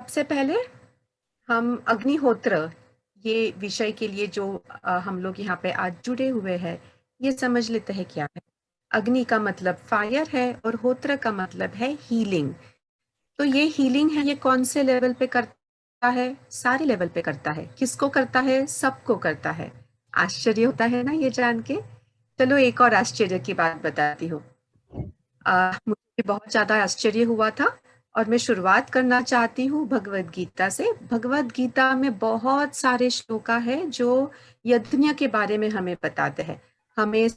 सबसे पहले हम अग्निहोत्र ये विषय के लिए जो हम लोग यहाँ पे आज जुड़े हुए हैं, ये समझ लेते हैं क्या है। अग्नि का मतलब फायर है और होत्र का मतलब है हीलिंग। तो ये हीलिंग है, ये कौन से लेवल पे करता है? सारे लेवल पे करता है। किसको करता है? सबको करता है। आश्चर्य होता है ना ये जान के। चलो एक और आश्चर्य की बात बताती हूँ। मुझे बहुत ज्यादा आश्चर्य हुआ था और मैं शुरुआत करना चाहती हूँ भगवत गीता से। भगवत गीता में बहुत सारे श्लोका है जो यज्ञ के बारे में हमें बताते हैं। हमें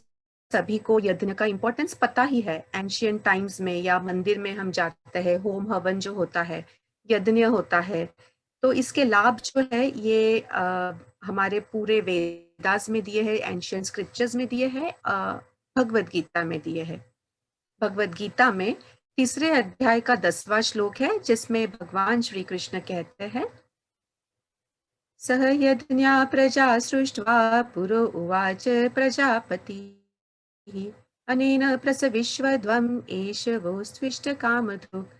सभी को यज्ञ का इम्पोर्टेंस पता ही है। एंशियंट टाइम्स में या मंदिर में हम जाते हैं, होम हवन जो होता है, यज्ञ होता है। तो इसके लाभ जो है ये हमारे पूरे वेदास में दिए हैं, एंशियंट स्क्रिप्चर्स में दिए हैं, भगवत गीता में दिए हैं। भगवत गीता में तीसरे अध्याय का 10वां श्लोक है जिसमें भगवान श्री कृष्ण कहते हैं, सह यज्ञा प्रजा सृष्ट्वा पुरो उवाच प्रजापति अनेन प्रसविश्वध्वम् एष वो स्विष्ट कामधुक्।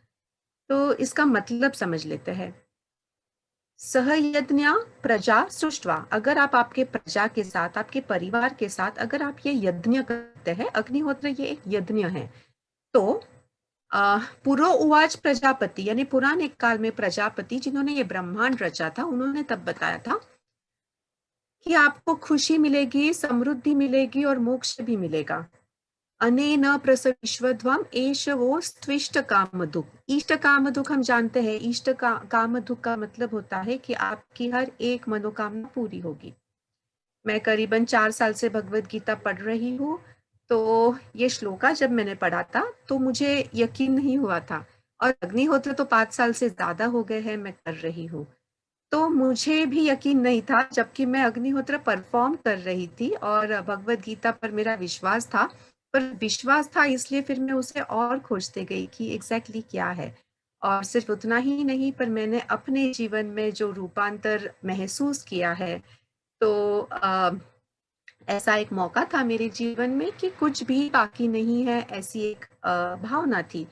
तो इसका मतलब समझ लेते हैं। सह यज्ञा प्रजा सृष्ट्वा, अगर आप आपके प्रजा के साथ, आपके परिवार के साथ अगर आप ये यज्ञ करते हैं, अग्निहोत्र ये एक यज्ञ है, तो पुरो उवाच प्रजापति यानी पुराने काल में प्रजापति जिन्होंने ये ब्रह्मांड रचा था, उन्होंने तब बताया था कि आपको खुशी मिलेगी, समृद्धि मिलेगी और मोक्ष भी मिलेगा। अनेन प्रसविश्वध्वम् एष वो स्त्विष्ट कामधुक्। इष्ट कामधुक् हम जानते हैं, इष्ट कामधुक् का मतलब होता है कि आपकी हर एक मनोकामना पूरी होगी। मैं करीबन 4 साल से भगवत गीता पढ़ रही हूँ। तो ये श्लोका जब मैंने पढ़ा था तो मुझे यकीन नहीं हुआ था, और अग्निहोत्र तो 5 साल से ज्यादा हो गए हैं मैं कर रही हूँ, तो मुझे भी यकीन नहीं था जबकि मैं अग्निहोत्र परफॉर्म कर रही थी और भगवत गीता पर मेरा विश्वास था। पर विश्वास था इसलिए फिर मैं उसे और खोजते गई कि एग्जैक्टली क्या है। और सिर्फ उतना ही नहीं, पर मैंने अपने जीवन में जो रूपांतर महसूस किया है, तो ऐसा एक मौका था मेरे जीवन में कि कुछ भी बाकी नहीं है, ऐसी एक भावना थी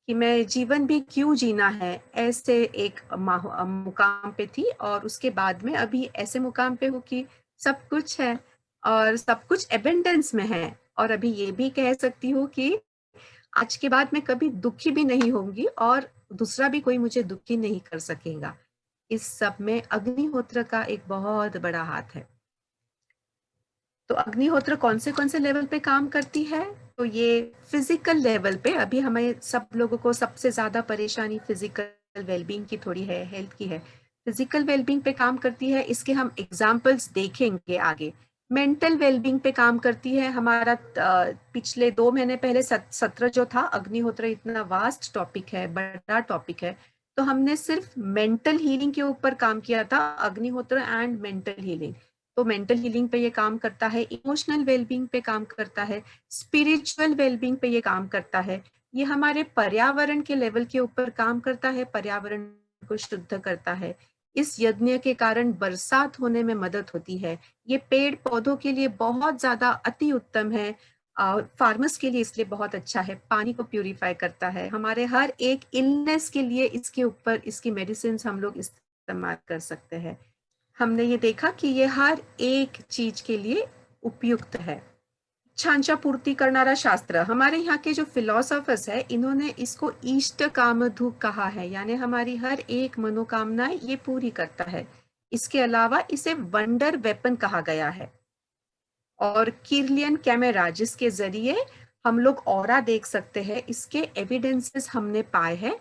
कि मैं जीवन भी क्यों जीना है, ऐसे एक मुकाम पे थी। और उसके बाद में अभी ऐसे मुकाम पे हूँ कि सब कुछ है और सब कुछ एबेंडेंस में है। और अभी ये भी कह सकती हूँ कि आज के बाद मैं कभी दुखी भी नहीं होंगी और दूसरा भी कोई मुझे दुखी नहीं कर सकेगा। इस सब में अग्निहोत्र का एक बहुत बड़ा हाथ है। तो अग्निहोत्र कौन से लेवल पे काम करती है? तो ये फिजिकल लेवल पे, अभी हमें सब लोगों को सबसे ज्यादा परेशानी फिजिकल वेलबींग की थोड़ी है, हेल्थ की है। फिजिकल वेलबींग पे काम करती है, इसके हम एग्जाम्पल्स देखेंगे आगे। मेंटल वेलबींग पे काम करती है। हमारा पिछले 2 महीने पहले सत्र जो था, अग्निहोत्र इतना वास्ट टॉपिक है, बड़ा टॉपिक है, तो हमने सिर्फ मेंटल हीलिंग के ऊपर काम किया था, अग्निहोत्र एंड मेंटल हीलिंग। तो मेंटल हीलिंग पे ये काम करता है, इमोशनल वेलबींग पे काम करता है, स्पिरिचुअल वेलबींग पे ये काम करता है, ये हमारे पर्यावरण के लेवल के ऊपर काम करता है, पर्यावरण को शुद्ध करता है। इस यज्ञ के कारण बरसात होने में मदद होती है। ये पेड़ पौधों के लिए बहुत ज्यादा अति उत्तम है, फार्मर्स के लिए इसलिए बहुत अच्छा है, पानी को प्यूरिफाई करता है। हमारे हर एक इलनेस के लिए इसके ऊपर इसकी मेडिसिन हम लोग इस्तेमाल कर सकते हैं। हमने ये देखा कि ये हर एक चीज के लिए उपयुक्त है। इच्छांशा पूर्ति करनारा शास्त्र, हमारे यहाँ के जो फिलोसोफर्स है, इन्होंने इसको इष्ट कामधुक् कहा है, यानी हमारी हर एक मनोकामनाएं ये पूरी करता है। इसके अलावा इसे वंडर वेपन कहा गया है। और किरलियन कैमरा जिसके जरिए हम लोग ऑरा देख सकते हैं, इसके एविडेंसेस हमने पाए हैं।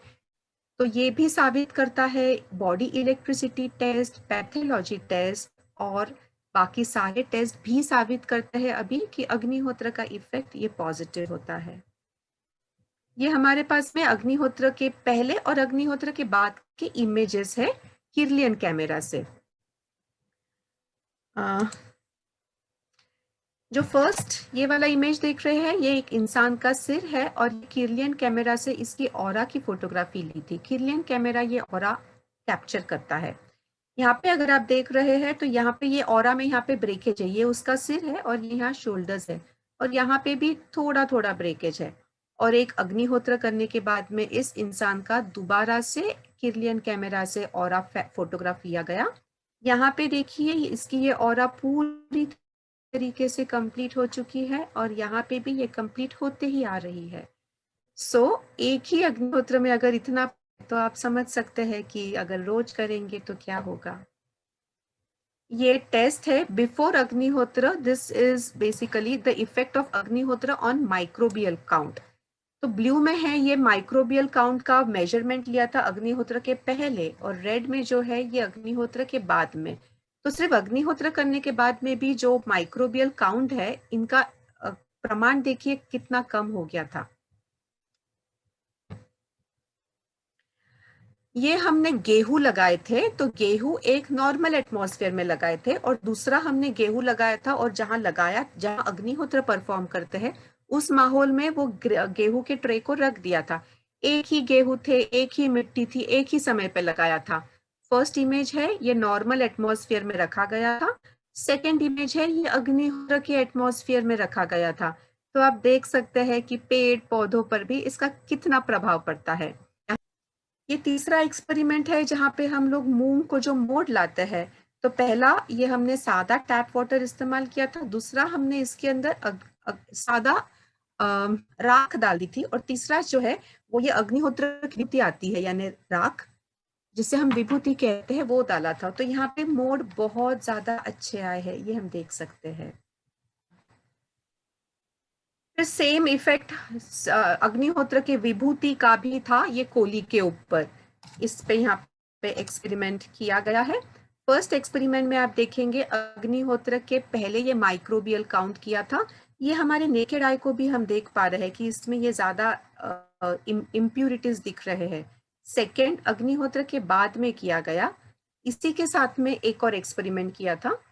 तो ये भी साबित करता है, body electricity test, pathology test और बाकी सारे टेस्ट भी साबित करते हैं अभी कि अग्निहोत्र का इफेक्ट ये पॉजिटिव होता है। ये हमारे पास में अग्निहोत्र के पहले और अग्निहोत्र के बाद के इमेजेस है किरलियन कैमरा से। जो फर्स्ट ये वाला इमेज देख रहे हैं, ये एक इंसान का सिर है और किरलियन कैमरा से इसकी ऑरा की फोटोग्राफी ली थी। किरलियन कैमरा ये ऑरा कैप्चर करता है। यहाँ पे अगर आप देख रहे हैं तो यहाँ पे ये ऑरा में यहाँ पे ब्रेकेज है, ये उसका सिर है और ये यहाँ शोल्डर्स है, और यहाँ पे भी थोड़ा थोड़ा ब्रेकेज है। और एक अग्निहोत्र करने के बाद में इस इंसान का दोबारा से किरलियन कैमरा से ऑरा फोटोग्राफ लिया गया। यहाँ पे देखिए इसकी ये ऑरा पूरी तरीके से कंप्लीट हो चुकी है और यहाँ पे भी ये कंप्लीट होते ही आ रही है। एक ही अग्निहोत्र में अगर इतना, तो आप समझ सकते हैं कि अगर रोज करेंगे तो क्या होगा। ये टेस्ट है बिफोर अग्निहोत्र। This is basically the effect of अग्निहोत्र ऑन माइक्रोबियल काउंट। तो ब्लू में है ये माइक्रोबियल काउंट का मेजरमेंट लिया था अग्निहोत्र के पहले, और रेड में जो है ये अग्निहोत्र के बाद में। तो सिर्फ अग्निहोत्र करने के बाद में भी जो माइक्रोबियल काउंट है इनका प्रमाण देखिए कितना कम हो गया था। ये हमने गेहूं लगाए थे, तो गेहूं एक नॉर्मल एटमॉस्फेयर में लगाए थे, और दूसरा हमने गेहूं लगाया था और जहां अग्निहोत्र परफॉर्म करते हैं उस माहौल में वो गेहूं के ट्रे को रख दिया था। एक ही गेहूं थे, एक ही मिट्टी थी, एक ही समय पे लगाया था। फर्स्ट इमेज है ये नॉर्मल एटमॉस्फेयर में रखा गया था। सेकेंड इमेज है ये अग्निहोत्र के एटमॉस्फेयर में रखा गया था। तो आप देख सकते हैं कि पेड़ पौधों पर भी इसका कितना प्रभाव पड़ता है। ये तीसरा एक्सपेरिमेंट है जहाँ पे हम लोग मूंग को जो मोड़ लाते हैं। तो पहला ये हमने सादा टैप वाटर इस्तेमाल किया था, दूसरा हमने इसके अंदर सादा राख डाल दी थी, और तीसरा जो है वो ये अग्निहोत्र की विभूति आती है यानी राख, जिसे हम विभूति कहते हैं, वो डाला था। तो यहाँ पे मोड़ बहुत ज्यादा अच्छे आए हैं, ये हम देख सकते हैं। फिर सेम इफेक्ट अग्निहोत्र के विभूति का भी था ये कोली के ऊपर। इस पे यहाँ पे एक्सपेरिमेंट किया गया है। फर्स्ट एक्सपेरिमेंट में आप देखेंगे अग्निहोत्र के पहले ये माइक्रोबियल काउंट किया था। ये हमारे नेकेड आई को भी हम देख पा रहे हैं कि इसमें ये ज्यादा इम्प्यूरिटीज दिख रहे हैं। सेकेंड अग्निहोत्र के बाद में किया गया। इसी के साथ में एक और एक्सपेरिमेंट किया था।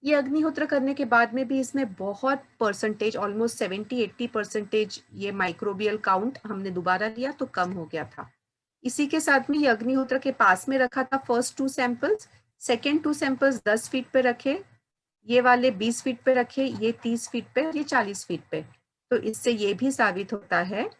ये अग्निहोत्र करने के बाद में भी इसमें बहुत परसेंटेज, ऑलमोस्ट 70-80% ये माइक्रोबियल काउंट हमने दोबारा लिया तो कम हो गया था। इसी के साथ में ये अग्निहोत्र के पास में रखा था first 2 samples, second 2 samples 10 feet पे रखे, ये वाले 20 फीट पे रखे, ये 30 फीट पे, ये 40 फीट पे। तो इससे ये भी साबित होता है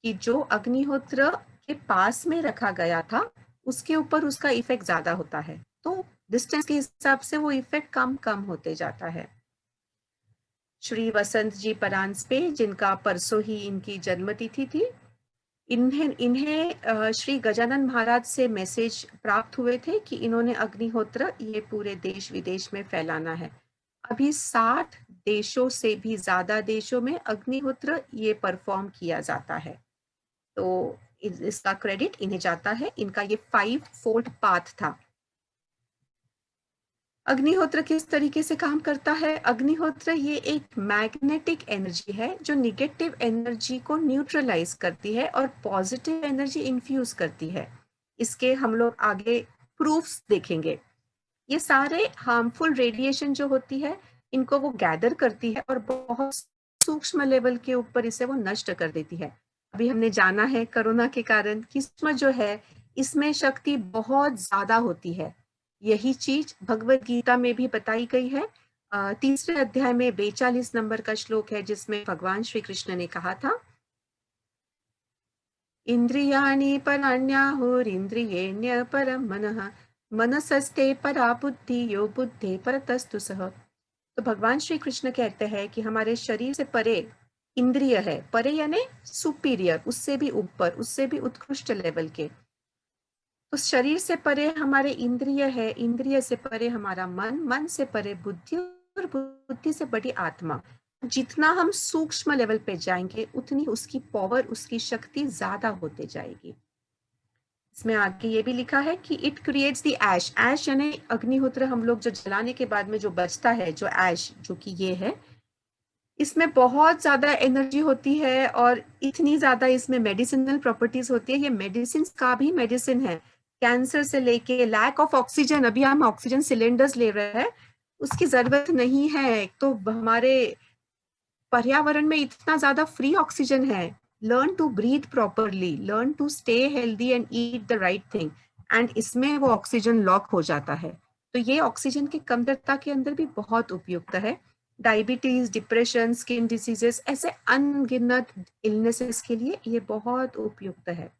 कि जो अग्निहोत्र के पास में रखा गया था उसके ऊपर उसका इफेक्ट ज्यादा होता है। तो डिस्टेंस के हिसाब से वो इफेक्ट कम कम होते जाता है। श्री वसंत जी परांजपे, जिनका परसों ही इनकी जन्मतिथि थी, इन्हें श्री गजानन महाराज से मैसेज प्राप्त हुए थे कि इन्होंने अग्निहोत्र ये पूरे देश विदेश में फैलाना है। अभी 60 देशों से भी ज्यादा देशों में अग्निहोत्र ये परफॉर्म किया जाता है। तो इसका क्रेडिट इन्हें जाता है। इनका ये 5 फोल्ड पाथ था। अग्निहोत्र किस तरीके से काम करता है? अग्निहोत्र ये एक मैग्नेटिक एनर्जी है जो निगेटिव एनर्जी को न्यूट्रलाइज करती है और पॉजिटिव एनर्जी इन्फ्यूज करती है। इसके हम लोग आगे प्रूफ्स देखेंगे। ये सारे हार्मफुल रेडिएशन जो होती है इनको वो गैदर करती है और बहुत सूक्ष्म लेवल के ऊपर इसे वो नष्ट कर देती है। अभी हमने जाना है कोरोना के कारण सूक्ष्म जो है इसमें शक्ति बहुत ज्यादा होती है। यही चीज भगवत गीता में भी बताई गई है। तीसरे अध्याय में 42 नंबर का श्लोक है जिसमें भगवान श्री कृष्ण ने कहा था, इंद्रियाणि पराण्याहुरिन्द्रियेण्य परम मनः मनसस्ते परा बुद्धि यो बुद्धे परतस्तु सः। तो भगवान श्री कृष्ण कहते हैं कि हमारे शरीर से परे इंद्रिय है, परे यानी सुपीरियर, उससे भी ऊपर, उससे भी उत्कृष्ट लेवल के। तो शरीर से परे हमारे इंद्रिय है, इंद्रिय से परे हमारा मन, मन से परे बुद्धि, और बुद्धि से बड़ी आत्मा। जितना हम सूक्ष्म लेवल पे जाएंगे उतनी उसकी पावर, उसकी शक्ति ज्यादा होते जाएगी। इसमें आगे ये भी लिखा है कि इट क्रिएट्स द ऐश। ऐश यानी अग्निहोत्र हम लोग जो जलाने के बाद में जो बचता है, जो ऐश, जो कि ये है, इसमें बहुत ज्यादा एनर्जी होती है और इतनी ज्यादा इसमें मेडिसिनल प्रॉपर्टीज होती है। ये मेडिसिन का भी मेडिसिन है। कैंसर से लेके लैक ऑफ ऑक्सीजन, अभी हम ऑक्सीजन सिलेंडर्स ले रहे हैं, उसकी जरूरत नहीं है। तो हमारे पर्यावरण में इतना ज्यादा फ्री ऑक्सीजन है। Learn to breathe properly, learn to stay healthy and eat the right thing, and इसमें वो ऑक्सीजन लॉक हो जाता है। तो ये ऑक्सीजन की कमतरता के अंदर भी बहुत उपयुक्त है। डायबिटीज, डिप्रेशन, स्किन डिसीजेस, ऐसे अनगिनत इलनेसेस के लिए ये बहुत उपयुक्त है।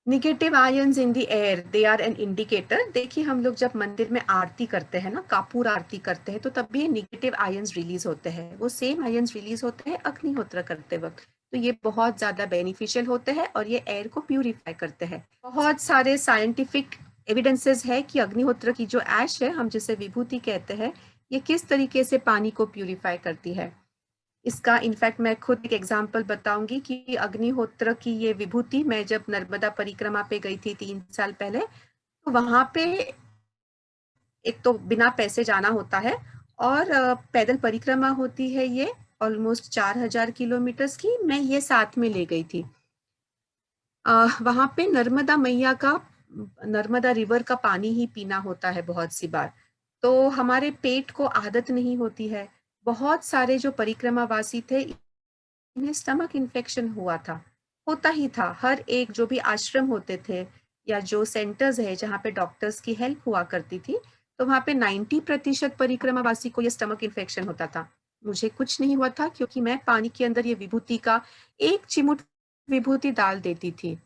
Negative ions in the air, they are an indicator. देखिए हम लोग जब मंदिर में आरती करते हैं ना, कापूर आरती करते हैं, तो तब भी निगेटिव आयंस रिलीज होते हैं। वो सेम आयंस रिलीज होते हैं अग्निहोत्र करते वक्त। तो ये बहुत ज्यादा बेनिफिशियल होते हैं और ये एयर को प्यूरिफाई करते हैं। बहुत सारे साइंटिफिक एविडेंसेस है कि अग्निहोत्र की जो ऐश है, हम जिसे विभूति कहते हैं, ये किस तरीके से पानी को प्यूरिफाई करती है। इसका इनफैक्ट मैं खुद एक एग्जांपल बताऊंगी कि अग्निहोत्र की ये विभूति, मैं जब नर्मदा परिक्रमा पे गई थी 3 साल पहले, तो वहां पे एक तो बिना पैसे जाना होता है और पैदल परिक्रमा होती है ये, ऑलमोस्ट 4000 किलोमीटर की। मैं ये साथ में ले गई थी। वहां पे नर्मदा मैया का, नर्मदा रिवर का पानी ही पीना होता है बहुत सी बार। तो हमारे पेट को आदत नहीं होती है। बहुत सारे जो परिक्रमावासी थे, इन्हें स्टमक इन्फेक्शन हुआ था, होता ही था। हर एक जो भी आश्रम होते थे या जो सेंटर्स है जहाँ पे डॉक्टर्स की हेल्प हुआ करती थी, तो वहाँ पे 90% परिक्रमावासी को ये स्टमक इन्फेक्शन होता था। मुझे कुछ नहीं हुआ था क्योंकि मैं पानी के अंदर ये विभूति का एक चिमुट विभूति डाल देती थी,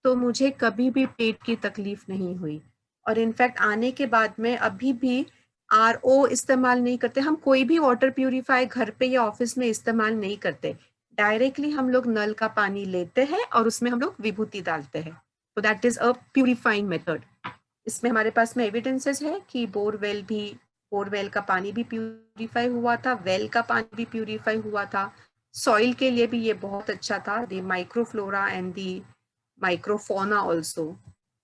तो मुझे कभी भी पेट की तकलीफ नहीं हुई। और इनफैक्ट आने के बाद में अभी भी आरओ इस्तेमाल नहीं करते हम, कोई भी वाटर प्यूरिफायर घर पे या ऑफिस में इस्तेमाल नहीं करते। डायरेक्टली हम लोग नल का पानी लेते हैं और उसमें हम लोग विभूति डालते हैं। तो that is a purifying method. इसमें हमारे पास में एविडेंसेस है कि बोरवेल का पानी भी प्यूरिफाई हुआ था, वेल का पानी भी प्यूरिफाई हुआ था। सॉइल के लिए भी ये बहुत अच्छा था, the microflora and the microfauna also.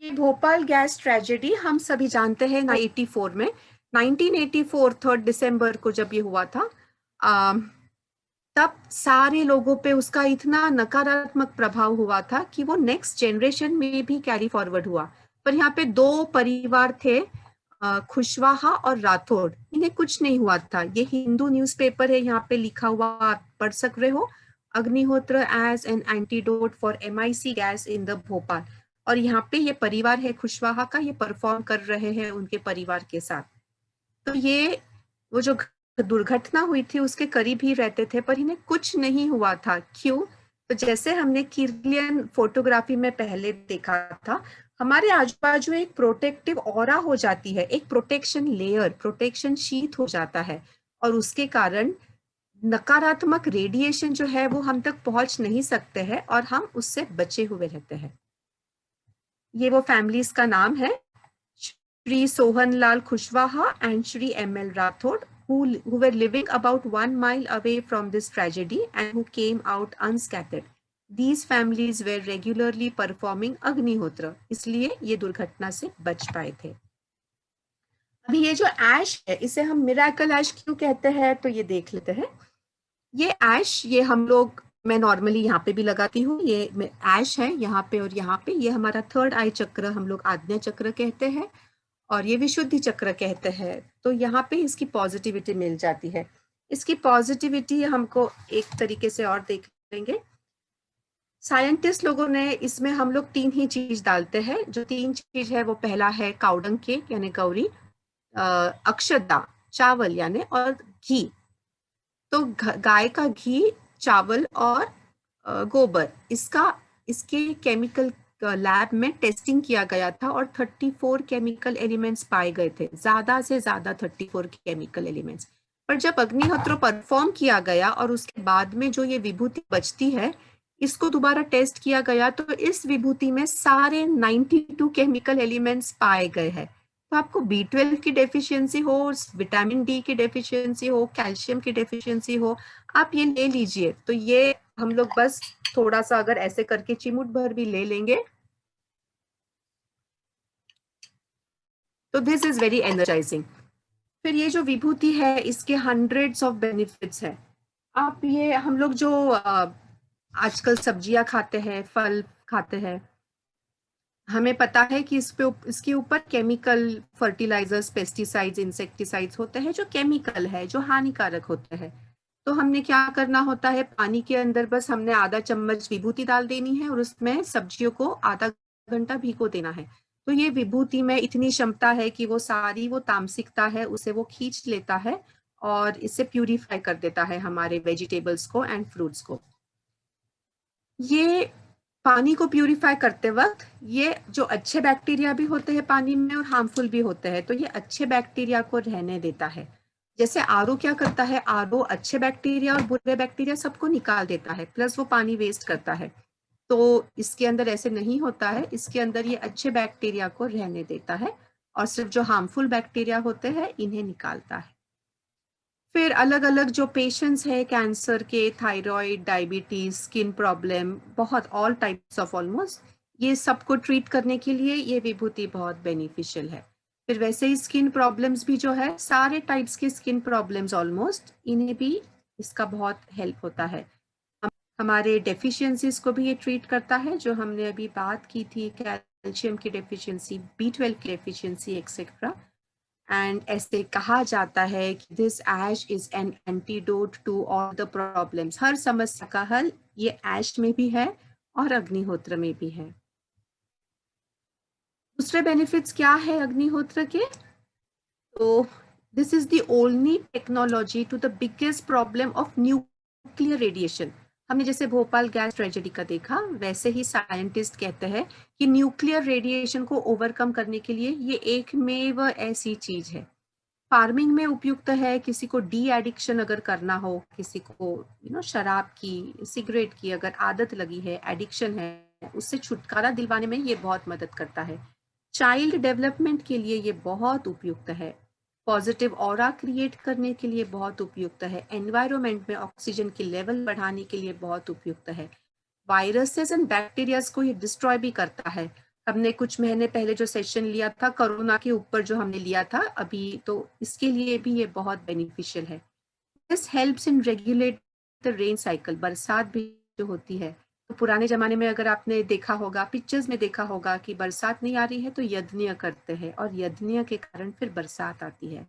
ये भोपाल गैस ट्रेजेडी हम सभी जानते हैं 1984 में, 1984 3 दिसंबर को जब ये हुआ था, तब सारे लोगों पे उसका इतना नकारात्मक प्रभाव हुआ था कि वो नेक्स्ट जनरेशन में भी कैरी फॉरवर्ड हुआ। पर यहाँ पे दो परिवार थे, खुशवाहा और राठौड़, इन्हें कुछ नहीं हुआ था। ये हिंदू न्यूज़पेपर है, यहाँ पे लिखा हुआ आप पढ़ सक रहे हो, Agnihotra as an antidote for MIC gas in the Bhopal. और यहाँ पे ये परिवार है खुशवाहा का, ये परफॉर्म कर रहे हैं उनके परिवार के साथ। तो ये वो जो दुर्घटना हुई थी उसके करीब ही रहते थे, पर इन्हें कुछ नहीं हुआ था। क्यों? तो जैसे हमने किर्लियन फोटोग्राफी में पहले देखा था, हमारे आजू बाजू एक प्रोटेक्टिव ऑरा हो जाती है, एक प्रोटेक्शन लेयर, प्रोटेक्शन शीट हो जाता है, और उसके कारण नकारात्मक रेडिएशन जो है वो हम तक पहुंच नहीं सकते हैं और हम उससे बचे हुए रहते हैं। ये वो फैमिलीज का नाम है, Shri Sohanlal Kushwaha and Shri M.L. Rathod, who were living about 1 mile away from this tragedy and who came out unscathed. These families were regularly performing Agnihotra, इसलिए ये दुर्घटना से बच पाए थे। अभी ये जो ऐश है, इसे हम मिराकल ऐश क्यों कहते हैं, तो ये देख लेते हैं। ये ऐश, ये हम लोग, मैं नॉर्मली यहाँ पे भी लगाती हूँ, ये ऐश है यहाँ पे और यहाँ पे। ये हमारा थर्ड आई चक्र, हम लोग आज्ञा चक्र कहते हैं और ये विशुद्धि चक्र कहते हैं। तो यहाँ पे इसकी पॉजिटिविटी मिल जाती है। इसकी पॉजिटिविटी हमको एक तरीके से और देख लेंगे। साइंटिस्ट लोगों ने इसमें, हम लोग 3 ही चीज डालते हैं। जो 3 चीज है वो पहला है काउडंग केक यानी गौरी, अक्षदा चावल यानी, और घी। तो गाय का घी, चावल और गोबर, इसके केमिकल लैब में टेस्टिंग किया गया था और 34 केमिकल एलिमेंट्स पाए गए थे, ज्यादा से ज्यादा 34 केमिकल एलिमेंट्स। पर जब अग्निहोत्र परफॉर्म किया गया और उसके बाद में जो ये विभूति बचती है, इसको दोबारा टेस्ट किया गया, तो इस विभूति में सारे 92 केमिकल एलिमेंट्स पाए गए हैं। तो आपको B12 की डेफिशिएंसी हो, विटामिन डी की डेफिशिएंसी हो, कैल्शियम की डेफिशिएंसी हो, आप ये ले लीजिए। तो ये हम लोग बस थोड़ा सा अगर ऐसे करके चिमुट भर भी ले लेंगे, तो दिस इज वेरी एनर्जाइजिंग। फिर ये जो विभूति है, इसके हंड्रेड्स ऑफ बेनिफिट्स है। आप ये, हम लोग जो आजकल सब्जियां खाते हैं, फल खाते हैं, हमें पता है कि इसके ऊपर केमिकल फर्टिलाइजर्स, पेस्टिसाइड्स, इंसेक्टिसाइड्स होते हैं जो केमिकल है, जो हानिकारक होते हैं। तो हमने क्या करना होता है, पानी के अंदर बस हमने आधा चम्मच विभूति डाल देनी है और उसमें सब्जियों को आधा घंटा भिगो देना है। तो ये विभूति में इतनी क्षमता है कि वो सारी वो तामसिकता है उसे वो खींच लेता है और इसे प्यूरिफाई कर देता है हमारे वेजिटेबल्स को एंड फ्रूट्स को। ये पानी को प्यूरिफाई करते वक्त ये जो अच्छे बैक्टीरिया भी होते हैं पानी में और हार्मफुल भी होते हैं, तो ये अच्छे बैक्टीरिया को रहने देता है। जैसे आरओ क्या करता है, आरओ अच्छे बैक्टीरिया और बुरे बैक्टीरिया सबको निकाल देता है, प्लस वो पानी वेस्ट करता है। तो इसके अंदर ऐसे नहीं होता है, इसके अंदर ये अच्छे बैक्टीरिया को रहने देता है और सिर्फ जो हार्मफुल बैक्टीरिया होते हैं इन्हें निकालता है। फिर अलग अलग जो पेशेंट्स है कैंसर के, थायराइड, डायबिटीज, स्किन प्रॉब्लम, बहुत ऑल टाइप्स ऑफ ऑलमोस्ट, ये सबको ट्रीट करने के लिए ये विभूति बहुत बेनिफिशियल है। फिर वैसे ही स्किन प्रॉब्लम्स भी जो है, सारे टाइप्स के स्किन प्रॉब्लम्स ऑलमोस्ट, इन्हें भी इसका बहुत हेल्प होता है। हमारे डेफिशिएंसीज को भी ये ट्रीट करता है, जो हमने अभी बात की थी, कैल्शियम की डेफिशिएंसी, B12 की डेफिशिएंसी एक्सेट्रा। एंड ऐसे कहा जाता है कि this ash is an antidote to all the problems, हर समस्या का हल ये ऐश में भी है और अग्निहोत्र में भी है। दूसरे बेनिफिट्स क्या है अग्निहोत्र के? तो this is the only technology to the biggest problem of nuclear radiation. हमने जैसे भोपाल गैस ट्रेजेडी का देखा, वैसे ही साइंटिस्ट कहते हैं कि न्यूक्लियर रेडिएशन को ओवरकम करने के लिए ये एकमेव ऐसी चीज है। फार्मिंग में उपयुक्त है, किसी को डी एडिक्शन अगर करना हो, किसी को शराब की, सिगरेट की अगर आदत लगी है, एडिक्शन है, उससे छुटकारा दिलवाने में ये बहुत मदद करता है। चाइल्ड डेवलपमेंट के लिए ये बहुत उपयुक्त है। पॉजिटिव ऑरा क्रिएट करने के लिए बहुत उपयुक्त है। एनवायरनमेंट में ऑक्सीजन की लेवल बढ़ाने के लिए बहुत उपयुक्त है। वायरसेस एंड बैक्टीरियाज को ये डिस्ट्रॉय भी करता है। हमने कुछ महीने पहले जो सेशन लिया था कोरोना के ऊपर, जो हमने लिया था अभी, तो इसके लिए भी ये बहुत बेनिफिशियल है। This helps in regulate the rain cycle. बरसात भी जो होती है, तो पुराने जमाने में अगर आपने देखा होगा, पिक्चर्स में देखा होगा कि बरसात नहीं आ रही है तो यज्ञ करते हैं और यज्ञ के कारण फिर बरसात आती है।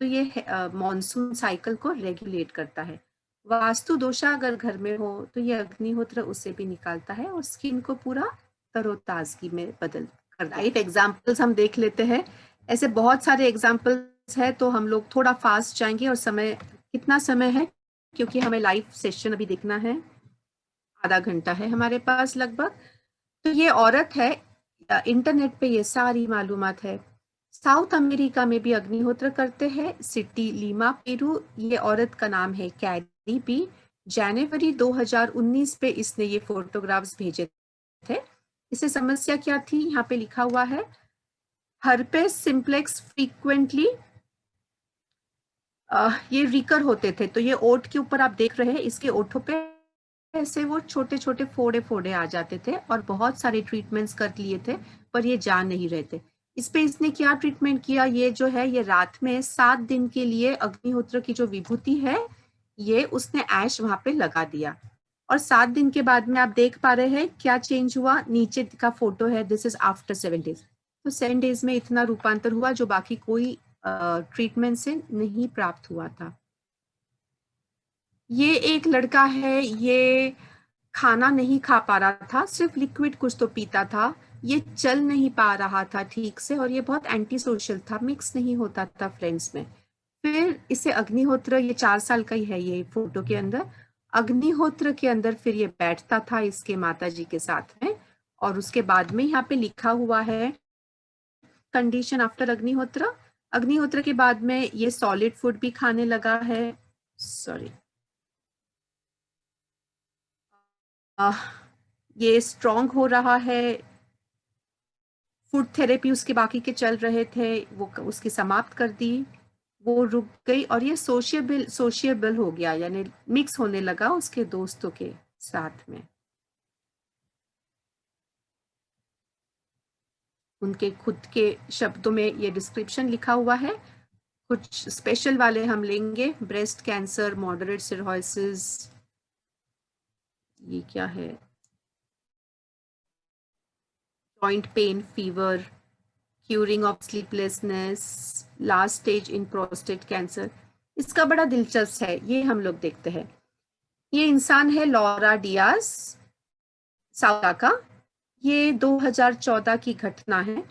तो ये मॉनसून साइकिल को रेगुलेट करता है। वास्तु दोषा अगर घर में हो तो ये अग्निहोत्र उसे भी निकालता है और स्किन को पूरा तरोताजगी में बदल कर। लाइव एग्जाम्पल्स हम देख लेते हैं, ऐसे बहुत सारे एग्जाम्पल्स है, तो हम लोग थोड़ा फास्ट जाएंगे। और समय, कितना समय है, क्योंकि हमें लाइव सेशन अभी देखना है, आधा घंटा है हमारे पास लगभग। तो ये औरत है, इंटरनेट पे ये सारी मालूमात है। साउथ अमेरिका में भी अग्निहोत्र करते हैं, सिटी लीमा पेरू। ये औरत का नाम है कैरी बी। जनवरी 2019 पे इसने ये फोटोग्राफ्स भेजे थे। इसे समस्या क्या थी, यहाँ पे लिखा हुआ है, हर्पेस सिंप्लेक्स फ्रीक्वेंटली ये रिकर होते थे। तो ये ओठ के ऊपर आप देख रहे हैं, इसके ओठों पे ऐसे वो छोटे छोटे फोड़े फोड़े आ जाते थे और बहुत सारे ट्रीटमेंट्स कर लिए थे, पर ये जा नहीं रहे थे। इस पे इसने क्या ट्रीटमेंट किया, ये जो है, ये रात में 7 दिन के लिए अग्निहोत्र की जो विभूति है, ये उसने ऐश वहां पे लगा दिया। और 7 दिन के बाद में आप देख पा रहे हैं क्या चेंज हुआ, नीचे का फोटो है, दिस इज आफ्टर 7 डेज। तो 7 डेज में इतना रूपांतर हुआ जो बाकी कोई ट्रीटमेंट से नहीं प्राप्त हुआ था। ये एक लड़का है, ये खाना नहीं खा पा रहा था, सिर्फ लिक्विड कुछ तो पीता था, ये चल नहीं पा रहा था ठीक से, और ये बहुत एंटी सोशल था, मिक्स नहीं होता था फ्रेंड्स में। फिर इसे अग्निहोत्र, ये 4 साल का ही है ये फोटो के अंदर, अग्निहोत्र के अंदर फिर ये बैठता था इसके माता जी के साथ में। और उसके बाद में यहाँ पे लिखा हुआ है कंडीशन आफ्टर अग्निहोत्र। अग्निहोत्र के बाद में ये सॉलिड फूड भी खाने लगा है। सॉरी, ये स्ट्रॉन्ग हो रहा है। फूड थेरेपी उसके बाकी के चल रहे थे, वो उसकी समाप्त कर दी, वो रुक गई, और ये सोशिएबल हो गया, यानी मिक्स होने लगा उसके दोस्तों के साथ में। उनके खुद के शब्दों में ये डिस्क्रिप्शन लिखा हुआ है। कुछ स्पेशल वाले हम लेंगे, ब्रेस्ट कैंसर, मॉडरेट सिरोसिस, ये क्या है, joint pain, fever, curing of sleeplessness, last stage in prostate cancer. इसका बड़ा दिलचस्प है, ये हम लोग देखते हैं। ये इंसान है लॉरा डियाज, साउथ का। ये 2014 की घटना है।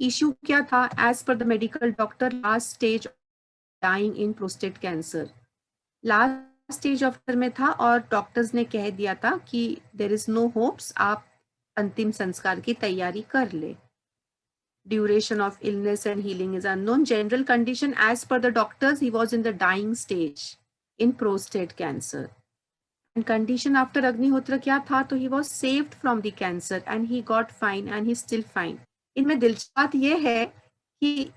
इशू क्या था, as per the medical doctor, last stage dying in prostate cancer, last stage of में था, और डॉक्टर्स ने कह दिया था कि देयर इज नो होप्स, आप अंतिम संस्कार की तैयारी कर ले। Duration of illness and healing is unknown. General condition, as per the doctors, he was in the dying stage in prostate cancer. And condition after Agnihotra क्या था? तो he was saved from the cancer and he got fine and he's still fine. इनमें दिलचस्प बात ये है कि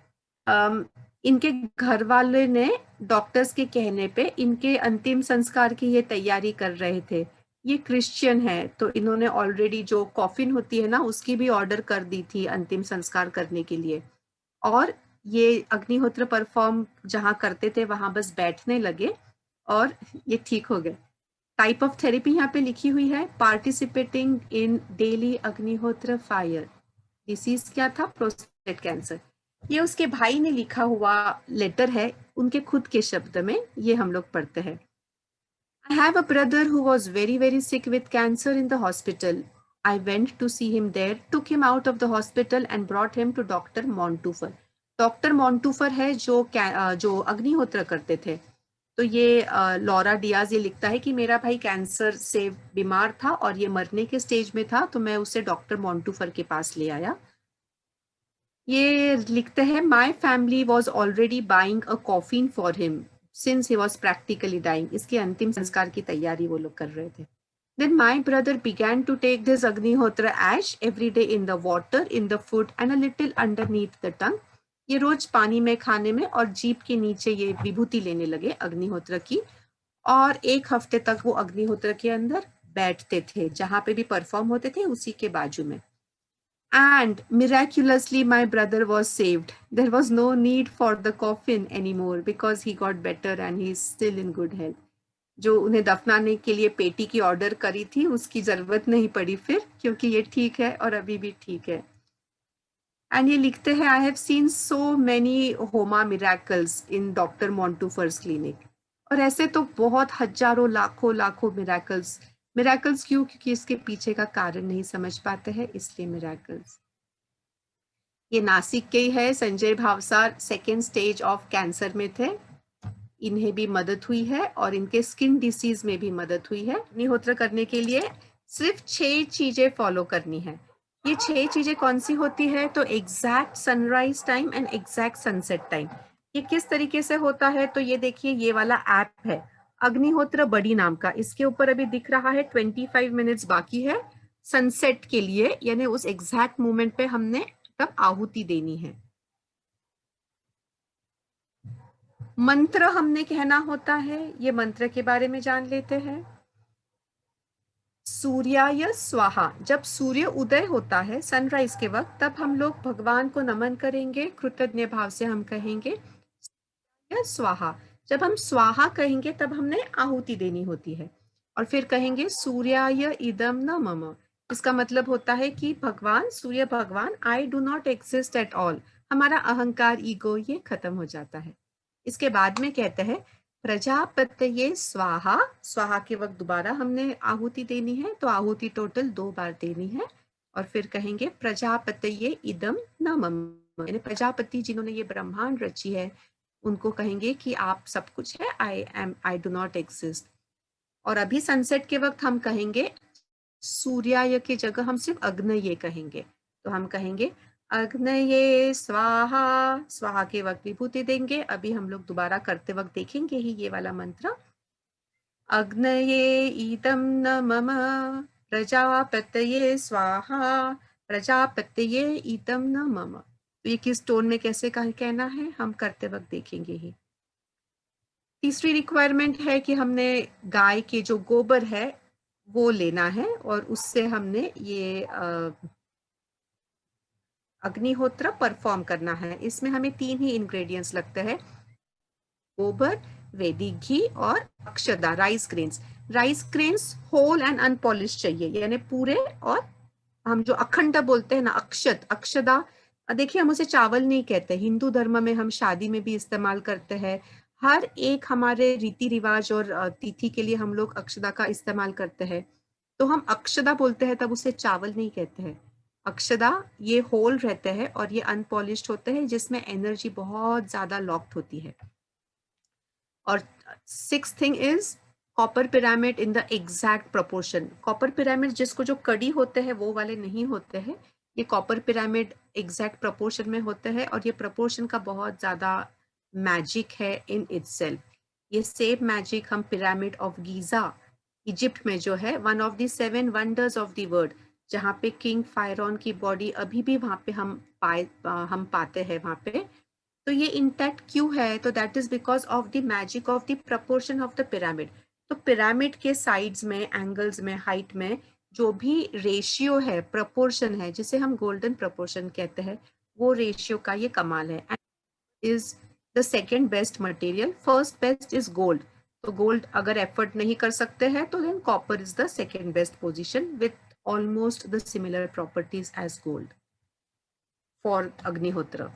इनके घर वाले ने डॉक्टर्स के कहने पे इनके अंतिम संस्कार की ये तैयारी कर रहे थे। ये क्रिश्चियन है, तो इन्होंने ऑलरेडी जो कॉफिन होती है ना, उसकी भी ऑर्डर कर दी थी अंतिम संस्कार करने के लिए। और ये अग्निहोत्र परफॉर्म जहाँ करते थे वहां बस बैठने लगे और ये ठीक हो गए। टाइप ऑफ थेरेपी यहाँ पे लिखी हुई है, पार्टिसिपेटिंग इन डेली अग्निहोत्र फायर। डिसीज क्या था? Prostate cancer. ये उसके भाई ने लिखा हुआ लेटर है, उनके खुद के शब्द में, ये हम लोग पढ़ते हैं। I have a brother who was very, very sick with cancer in the hospital. I went to see him there, took him out of the hospital and brought him to Dr. Montufar. Doctor Montufar है जो अग्निहोत्र करते थे। तो ये Laura Diaz ये लिखता है कि मेरा भाई कैंसर से बीमार था और ये मरने के स्टेज में था, तो मैं उसे डॉक्टर मॉन्टूफर के पास ले आया। ये लिखते हैं, my family was already buying a coffin for him since he was practically dying. इसके अंतिम संस्कार की तैयारी वो लोग कर रहे थे। Then my brother began to take this Agnihotra ash every day in the water, in the food and a little underneath the tongue. ये रोज पानी में, खाने में और जीभ के नीचे ये विभूति लेने लगे अग्निहोत्र की, और एक हफ्ते तक वो अग्निहोत्र के अंदर बैठते थे, जहां पे भी परफॉर्म होते थे उसी के बाजू में। And miraculously my brother was saved. There was no need for the coffin anymore because he got better and he is still in good health. जो उन्हें दफनाने के लिए पेटी की ऑर्डर करी थी उसकी जरूरत नहीं पड़ी फिर, क्योंकि ये ठीक है और अभी भी ठीक है। एंड ये लिखते हैं, I have seen so many होमा मिराकल्स इन डॉक्टर मोंटूफर्स क्लिनिक। और ऐसे तो बहुत हजारों लाखों मिराकल्स। मिराकल्स क्यों? क्योंकि इसके पीछे का कारण नहीं समझ पाते हैं, इसलिए मिराकल्स। ये नासिक के ही है, Sanjay Bhavsar second stage of cancer में थे, इन्हें भी मदद हुई है और इनके स्किन डिसीज में भी मदद हुई है। अग्निहोत्र करने के लिए सिर्फ 6 चीजें फॉलो करनी है। ये 6 चीजें कौन सी होती है? तो exact sunrise time and exact sunset time. ये किस तरीके से होता है? तो ये देखिए, ये वाला ऐप है अग्निहोत्र बड़ी नाम का, इसके ऊपर अभी दिख रहा है 25 मिनट्स बाकी है सनसेट के लिए, यानी उस एग्जैक्ट मोमेंट पे हमने तब आहुति देनी है। मंत्र हमने कहना होता है, ये मंत्र के बारे में जान लेते हैं। सूर्याय स्वाहा। जब सूर्य उदय होता है सनराइज के वक्त, तब हम लोग भगवान को नमन करेंगे, कृतज्ञ भाव से हम कहेंगे स्वाहा। जब हम स्वाहा कहेंगे तब हमने आहुति देनी होती है, और फिर कहेंगे सूर्याय इदम न मम। इसका मतलब होता है कि भगवान, सूर्य भगवान, I do not exist at all. हमारा अहंकार, ईगो, ये खत्म हो जाता है। इसके बाद में कहते हैं प्रजापतये स्वाहा। स्वाहा के वक्त दोबारा हमने आहुति देनी है, तो आहुति टोटल 2 बार देनी है। और फिर कहेंगे प्रजापतये इदम न मम, यानी प्रजापति जिन्होंने ये ब्रह्मांड रची है उनको कहेंगे कि आप सब कुछ है, आई डू नॉट एग्जिस्ट। और अभी सनसेट के वक्त हम कहेंगे सूर्याय की जगह हम सिर्फ अग्नये कहेंगे, तो हम कहेंगे अग्नये स्वाहा। स्वाहा के वक्त विभूति देंगे। अभी हम लोग दोबारा करते वक्त देखेंगे ही ये वाला मंत्र, अग्नये ईदम न मम प्रजापतये स्वाहा, प्रजापतये ईदम न मम। तो ये किस टोन में कैसे कहना है हम करते वक्त देखेंगे ही। तीसरी रिक्वायरमेंट है कि हमने गाय के जो गोबर है वो लेना है और उससे हमने ये अग्निहोत्र परफॉर्म करना है। इसमें हमें 3 ही इंग्रेडिएंट्स लगते हैं, गोबर, वैदिक घी और अक्षदा, rice grains. Rice grains whole and unpolish चाहिए, यानी पूरे, और हम जो अखंड बोलते हैं ना, अक्षत, अक्षदा। देखिए, हम उसे चावल नहीं कहते, हिंदू धर्म में हम शादी में भी इस्तेमाल करते हैं, हर एक हमारे रीति रिवाज और तिथि के लिए हम लोग अक्षदा का इस्तेमाल करते हैं। तो हम अक्षदा बोलते हैं, तब उसे चावल नहीं कहते हैं। अक्षदा ये होल रहते हैं और ये अनपॉलिश्ड होते हैं, जिसमें एनर्जी बहुत ज्यादा लॉक्ड होती है। और 6th thing is copper pyramid in the exact proportion. Copper pyramid जिसको जो कड़ी होते हैं वो वाले नहीं होते हैं, ये कॉपर पिरामिड एग्जैक्ट प्रोपोर्शन में होते हैं और ये प्रोपोर्शन का बहुत ज्यादा मैजिक है इन इटसेल्फ। ये सेम मैजिक हम पिरामिड ऑफ गीजा इजिप्ट में जो है, one of the 7 wonders of the world, जहाँ पे किंग फायरॉन की बॉडी अभी भी वहां पे हम पाते हैं वहां पे। तो ये इंटैक्ट क्यों है? तो that is because of the magic of the proportion of the pyramid. तो पिरामिड के साइड्स में, एंगल्स में, हाइट में जो भी रेशियो है, प्रपोर्शन है, जिसे हम गोल्डन प्रपोर्शन कहते हैं, वो रेशियो का ये कमाल है। And is the second best material, first best is gold. तो गोल्ड अगर एफर्ट नहीं कर सकते हैं तो then copper is the second best position with almost the similar properties as gold for Agnihotra.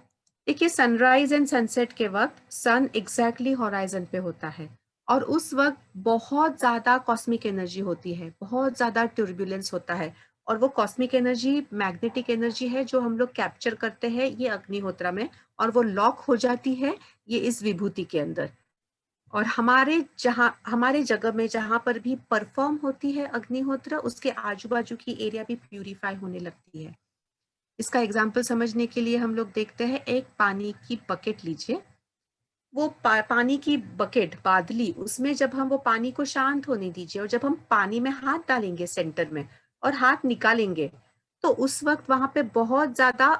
देखिए, सनराइज एंड सनसेट के वक्त सन एग्जैक्टली हॉराइजन पे होता है और उस वक्त बहुत ज्यादा कॉस्मिक एनर्जी होती है, बहुत ज्यादा टर्बुलेंस होता है, और वो कॉस्मिक एनर्जी मैग्नेटिक एनर्जी है जो हम लोग कैप्चर करते हैं ये अग्निहोत्रा में, और वो लॉक हो जाती है ये इस विभूति के अंदर। और हमारे जगह में जहां पर भी परफॉर्म होती है अग्निहोत्र, उसके आजू बाजू की एरिया भी प्यूरिफाई होने लगती है। इसका एग्जाम्पल समझने के लिए हम लोग देखते हैं, एक पानी की बकेट लीजिए। वो पानी की बकेट, बादली, उसमें जब हम वो पानी को शांत होने दीजिए और जब हम पानी में हाथ डालेंगे सेंटर में और हाथ निकालेंगे, तो उस वक्त वहां पे बहुत ज्यादा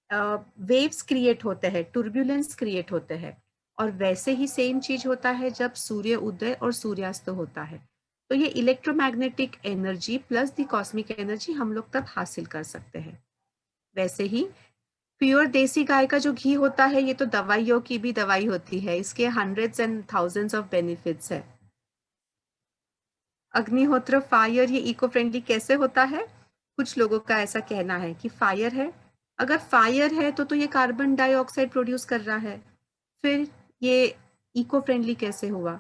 वेव्स क्रिएट होते हैं, टर्बुलेंस क्रिएट होते हैं। और वैसे ही सेम चीज होता है जब सूर्य उदय और सूर्यास्त होता है। तो ये electromagnetic energy plus the cosmic energy हम लोग तब हासिल कर सकते हैं। वैसे ही प्योर देसी गाय का जो घी होता है, ये तो दवाइयों की भी दवाई होती है, इसके hundreds and thousands of benefits है। अग्निहोत्र फायर ये इको फ्रेंडली कैसे होता है? कुछ लोगों का ऐसा कहना है कि फायर है, अगर फायर है तो ये कार्बन डाइऑक्साइड प्रोड्यूस कर रहा है, फिर ये इको फ्रेंडली कैसे हुआ?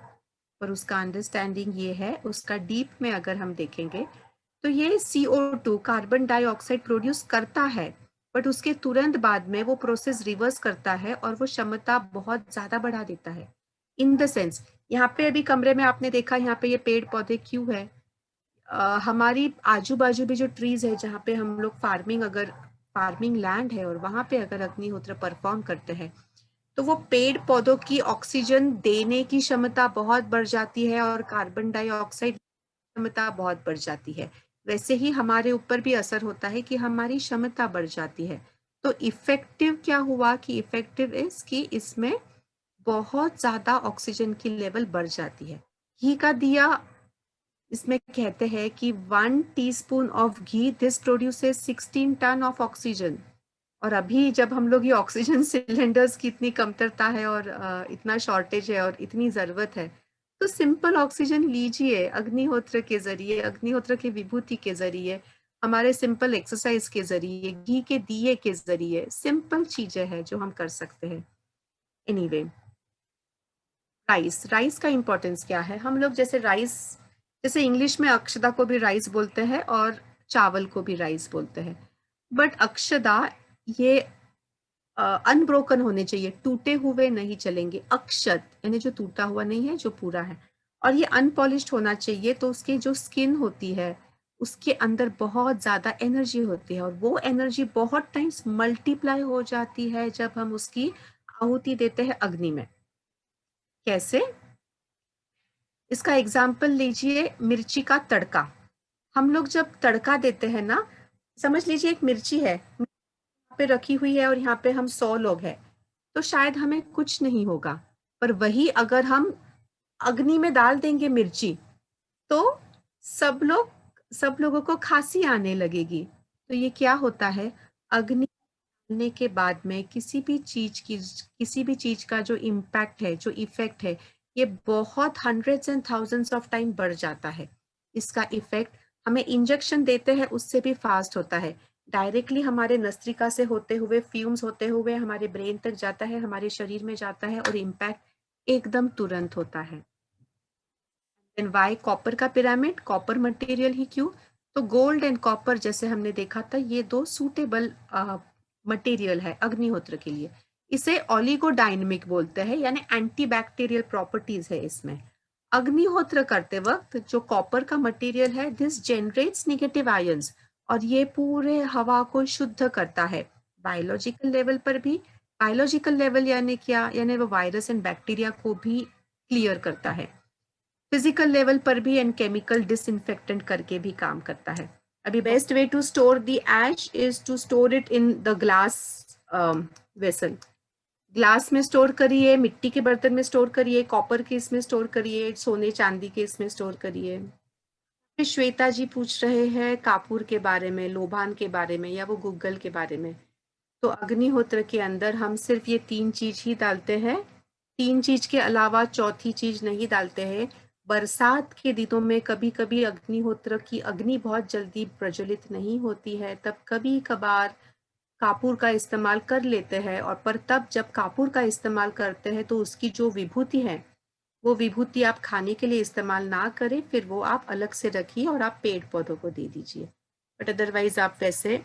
पर उसका अंडरस्टैंडिंग ये है, उसका डीप में अगर हम देखेंगे तो ये CO2 कार्बन डाइऑक्साइड प्रोड्यूस करता है, बट उसके तुरंत बाद में वो प्रोसेस रिवर्स करता है और वो क्षमता बहुत ज्यादा बढ़ा देता है। इन द सेंस, यहाँ पे अभी कमरे में आपने देखा यहाँ पे ये पेड़ पौधे क्यों है? हमारी आजू बाजू भी जो ट्रीज है, जहाँ पे हम लोग फार्मिंग लैंड है और वहां पे अगर अग्निहोत्र परफॉर्म करते हैं, तो वो पेड़ पौधों की ऑक्सीजन देने की क्षमता बहुत बढ़ जाती है और कार्बन डाइऑक्साइड क्षमता बहुत बढ़ जाती है। वैसे ही हमारे ऊपर भी असर होता है कि हमारी क्षमता बढ़ जाती है। तो इफेक्टिव क्या हुआ कि इफेक्टिव इज कि इसमें बहुत ज्यादा ऑक्सीजन की लेवल बढ़ जाती है। घी का दिया, इसमें कहते हैं कि 1 teaspoon of ghee this produces 16 ton of oxygen. और अभी जब हम लोग ये ऑक्सीजन सिलेंडर्स की इतनी कमतरता है और इतना शॉर्टेज है और इतनी जरूरत है, तो सिंपल ऑक्सीजन लीजिए अग्निहोत्र के जरिए, अग्निहोत्र की विभूति के जरिए, हमारे सिंपल एक्सरसाइज के जरिए, घी के दिए के जरिए, सिंपल चीजें हैं जो हम कर सकते हैं। एनीवे, राइस का इंपॉर्टेंस क्या है? हम लोग जैसे इंग्लिश में अक्षदा को भी राइस बोलते हैं और चावल को भी राइस बोलते हैं, बट अक्षदा ये अनब्रोकन होने चाहिए, टूटे हुए नहीं चलेंगे। अक्षत यानी जो टूटा हुआ नहीं है, जो पूरा है, और ये अनपॉलिश्ड होना चाहिए। तो उसकी जो स्किन होती है उसके अंदर बहुत ज्यादा एनर्जी होती है और वो एनर्जी बहुत टाइम्स मल्टीप्लाई हो जाती है जब हम उसकी आहुति देते हैं अग्नि में। कैसे? इसका एग्जाम्पल लीजिए, मिर्ची का तड़का। हम लोग जब तड़का देते हैं ना, समझ लीजिए एक मिर्ची है पे रखी हुई है और यहाँ पे हम 100 लोग हैं, तो शायद हमें कुछ नहीं होगा। पर वही अगर हम अग्नि में डाल देंगे मिर्ची, तो सब लोगों को खांसी आने लगेगी। तो ये क्या होता है, अग्नि डालने के बाद में किसी भी चीज का जो इम्पैक्ट है, जो इफेक्ट है, ये बहुत hundreds and thousands of time बढ़ जाता है। इसका इफेक्ट हमें इंजेक्शन देते हैं उससे भी फास्ट होता है। डायरेक्टली हमारे नस्त्रिका से होते हुए, फ्यूम्स होते हुए हमारे ब्रेन तक जाता है, हमारे शरीर में जाता है और इम्पैक्ट एकदम तुरंत होता है। एंड वाई कॉपर का पिरामिड? कॉपर मटेरियल ही क्यों? तो गोल्ड एंड कॉपर, जैसे हमने देखा था, ये दो सूटेबल मटेरियल है अग्निहोत्र के लिए। इसे ऑलिगोडायनेमिक बोलते हैं, यानी एंटी बैक्टीरियल प्रॉपर्टीज है इसमें। अग्निहोत्र करते वक्त जो कॉपर का मटेरियल है, दिस जनरेट्स नेगेटिव आयंस, और ये पूरे हवा को शुद्ध करता है बायोलॉजिकल लेवल पर भी। बायोलॉजिकल लेवल यानी क्या, यानी वो वायरस एंड बैक्टीरिया को भी क्लियर करता है। फिजिकल लेवल पर भी एंड केमिकल डिसइंफेक्टेंट करके भी काम करता है। अभी best way to store the ash is to store it in the glass vessel. Glass में स्टोर करिए, मिट्टी के बर्तन में स्टोर करिए, कॉपर के इसमें स्टोर करिए, सोने चांदी के इसमें स्टोर करिए। फिर श्वेता जी पूछ रहे हैं कापूर के बारे में, लोबान के बारे में, या वो गूगल के बारे में। तो अग्निहोत्र के अंदर हम सिर्फ ये 3 चीज ही डालते हैं। 3 चीज के अलावा चौथी चीज नहीं डालते हैं। बरसात के दिनों में कभी कभी अग्निहोत्र की अग्नि बहुत जल्दी प्रज्वलित नहीं होती है, तब कभी कभार कापूर का इस्तेमाल कर लेते हैं। और पर तब जब कापूर का इस्तेमाल करते हैं तो उसकी जो विभूति है, वो विभूति आप खाने के लिए इस्तेमाल ना करें, फिर वो आप अलग से रखिए और आप पेड़ पौधों को दे दीजिए। बट अदरवाइज आप वैसे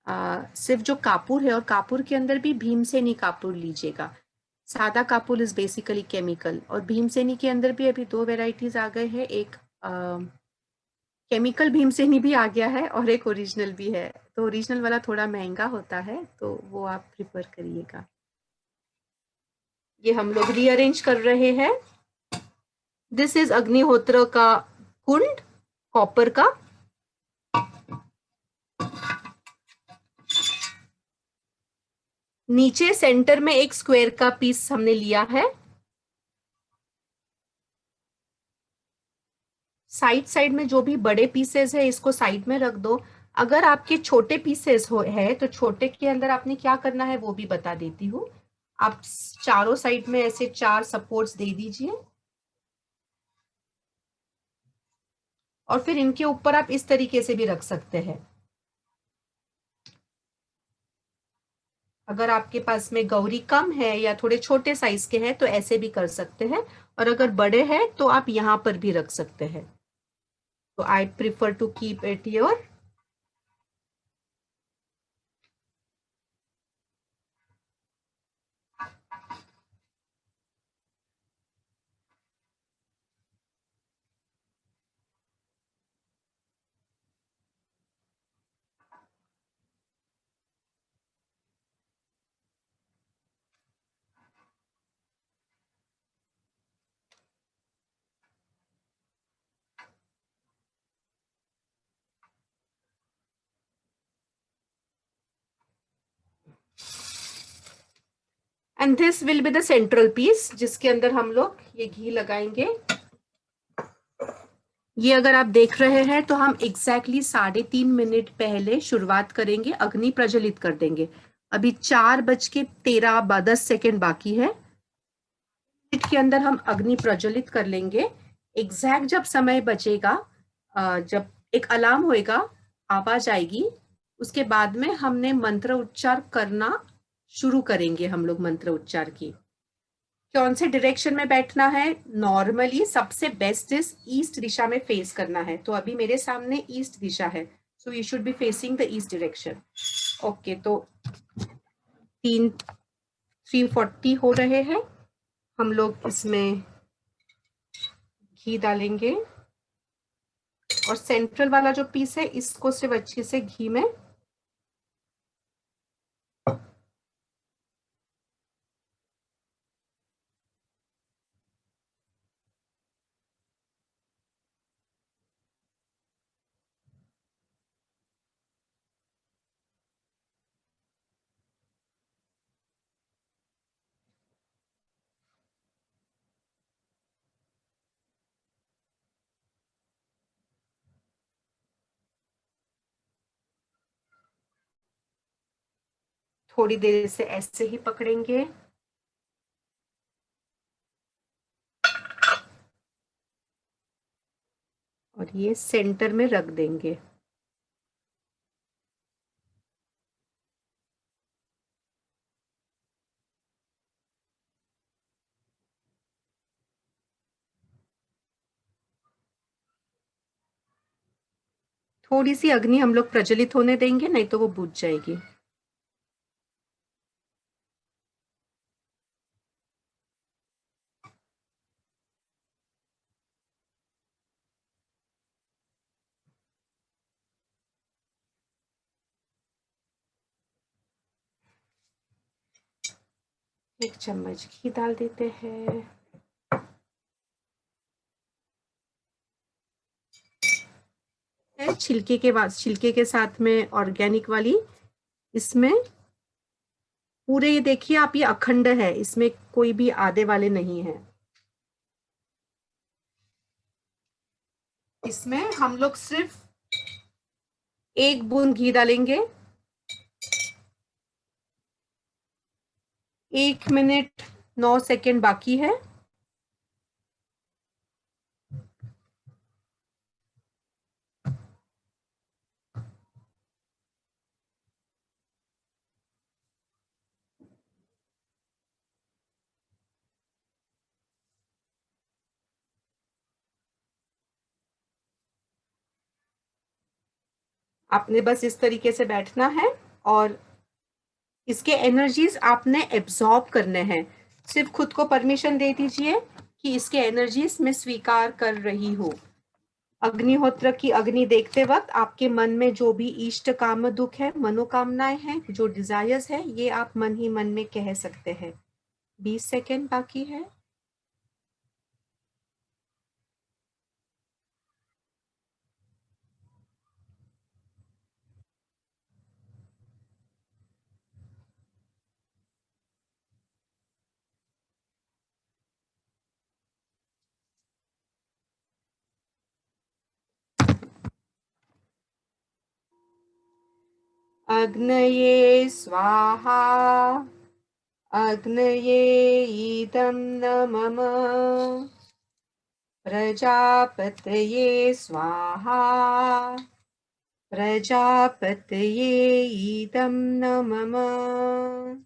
सिर्फ जो कापूर है, और कापूर के अंदर भी भीमसेनी कापूर लीजिएगा। सादा कापूर इज बेसिकली केमिकल, और भीमसेनी के अंदर भी अभी 2 वेराइटीज आ गए हैं। एक केमिकल भीमसेनी भी आ गया है और एक ओरिजिनल भी है। तो ओरिजिनल वाला थोड़ा महंगा होता है, तो वो आप प्रिफर करिएगा। ये हम लोग रीअरेंज कर रहे हैं। दिस इज अग्निहोत्र का कुंड, कॉपर का। नीचे सेंटर में एक स्क्वायर का पीस हमने लिया है। साइड साइड में जो भी बड़े पीसेस है, इसको साइड में रख दो। अगर आपके छोटे पीसेस हो है तो छोटे के अंदर आपने क्या करना है वो भी बता देती हूँ। आप चारों साइड में ऐसे 4 सपोर्ट्स दे दीजिए, और फिर इनके ऊपर आप इस तरीके से भी रख सकते हैं। अगर आपके पास में गौरी कम है या थोड़े छोटे साइज के हैं तो ऐसे भी कर सकते हैं, और अगर बड़े हैं तो आप यहाँ पर भी रख सकते हैं। तो I prefer to keep it your. And this will be the central piece जिसके अंदर हम लोग ये घी लगाएंगे। ये अगर आप देख रहे हैं तो हम एग्जैक्टली 3.5 मिनट पहले शुरुआत करेंगे, अग्नि प्रज्वलित कर देंगे। अभी 4:13 बाकी है। मिनट के अंदर हम अग्नि प्रज्वलित कर लेंगे। एग्जैक्ट जब समय बचेगा, जब एक अलार्म होएगा, आवाज आएगी, उसके बाद में हमने मंत्र उच्चार करना शुरू करेंगे। हम लोग मंत्र उच्चार की कौन से डायरेक्शन में बैठना है, नॉर्मली सबसे बेस्ट इज ईस्ट दिशा में फेस करना है। तो अभी मेरे सामने ईस्ट दिशा है, so you should be facing the east direction. Okay, तो 3:40 हो रहे हैं। हम लोग इसमें घी डालेंगे, और सेंट्रल वाला जो पीस है इसको सिर्फ अच्छे से घी में थोड़ी देर से ऐसे ही पकड़ेंगे। और ये सेंटर में रख देंगे। थोड़ी सी अग्नि हम लोग प्रज्वलित होने देंगे, नहीं तो वो बुझ जाएगी। 1 चम्मच घी डाल देते हैं। छिलके के साथ में ऑर्गेनिक वाली, इसमें पूरे ये देखिए आप, ये अखंड है, इसमें कोई भी आधे वाले नहीं है। इसमें हम लोग सिर्फ 1 बूंद घी डालेंगे। 1 मिनट 9 सेकंड बाकी है। आपने बस इस तरीके से बैठना है और इसके एनर्जीज आपने एब्जॉर्ब करने हैं। सिर्फ खुद को परमिशन दे दीजिए कि इसके एनर्जीज मैं स्वीकार कर रही हूँ। अग्निहोत्र की अग्नि देखते वक्त आपके मन में जो भी इष्ट काम दुख है, मनोकामनाएं हैं, जो डिजायर्स है, ये आप मन ही मन में कह सकते हैं। 20 सेकेंड बाकी है। अग्नये स्वाहा, अग्नये इदं न मम, प्रजापतये स्वाहा, प्रजापतये इदं न मम।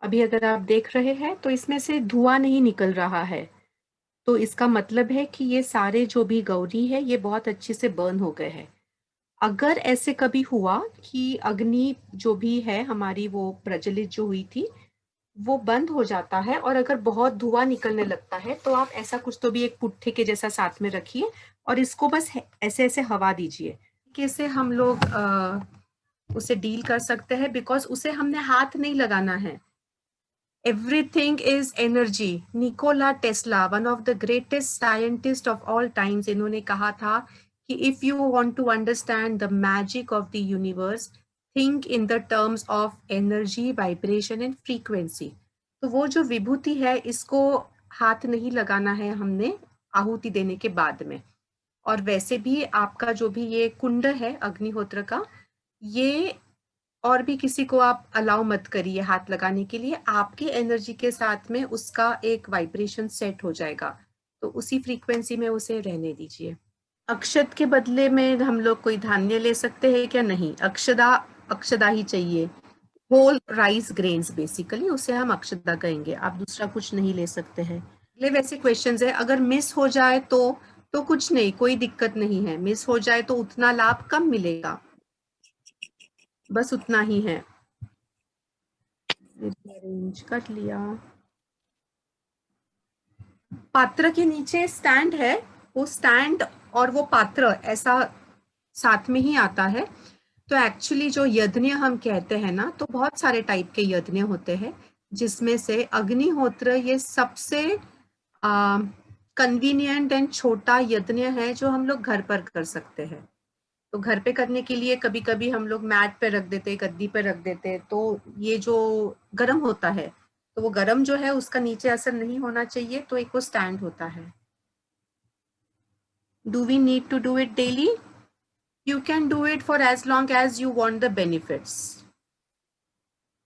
अभी अगर आप देख रहे हैं तो इसमें से धुआं नहीं निकल रहा है, तो इसका मतलब है कि ये सारे जो भी गौरी है ये बहुत अच्छे से बर्न हो गए हैं। अगर ऐसे कभी हुआ कि अग्नि जो भी है हमारी वो प्रज्वलित जो हुई थी वो बंद हो जाता है और अगर बहुत धुआं निकलने लगता है तो आप ऐसा कुछ तो भी एक पुट्ठे के जैसा साथ में रखिए और इसको बस ऐसे ऐसे हवा दीजिए। कैसे हम लोग उसे डील कर सकते हैं, बिकॉज उसे हमने हाथ नहीं लगाना है। Everything is energy. Nikola Tesla, one of the greatest scientist of all times, इन्होंने कहा था कि if you want to understand the magic of the universe, think in the terms of energy, vibration and frequency. तो वो जो विभूति है इसको हाथ नहीं लगाना है हमने आहुति देने के बाद में। और वैसे भी आपका जो भी ये कुंड है अग्निहोत्र का, ये और भी किसी को आप अलाउ मत करिए हाथ लगाने के लिए। आपकी एनर्जी के साथ में उसका एक वाइब्रेशन सेट हो जाएगा, तो उसी फ्रीक्वेंसी में उसे रहने दीजिए। अक्षत के बदले में हम लोग कोई धान्य ले सकते हैं क्या? नहीं, अक्षदा, अक्षदा ही चाहिए। होल राइस ग्रेन्स बेसिकली, उसे हम अक्षदा कहेंगे। आप दूसरा कुछ नहीं ले सकते हैं। ले वैसे क्वेश्चंस है, अगर मिस हो जाए तो कुछ नहीं, कोई दिक्कत नहीं है। मिस हो जाए तो उतना लाभ कम मिलेगा, बस उतना ही है। अरेंज कर लिया। पात्र के नीचे स्टैंड है, वो स्टैंड और वो पात्र ऐसा साथ में ही आता है। तो एक्चुअली जो यज्ञ हम कहते हैं ना, तो बहुत सारे टाइप के यज्ञ होते हैं, जिसमें से अग्निहोत्र ये सबसे कन्वीनियंट एंड छोटा यज्ञ है जो हम लोग घर पर कर सकते हैं। तो घर पे करने के लिए कभी कभी हम लोग मैट पे रख देते, गद्दी पे रख देते, तो ये जो गर्म होता है तो वो गर्म जो है उसका नीचे असर नहीं होना चाहिए, तो एक वो स्टैंड होता है। Do we need to do it daily? You can do it for as long as you want the benefits.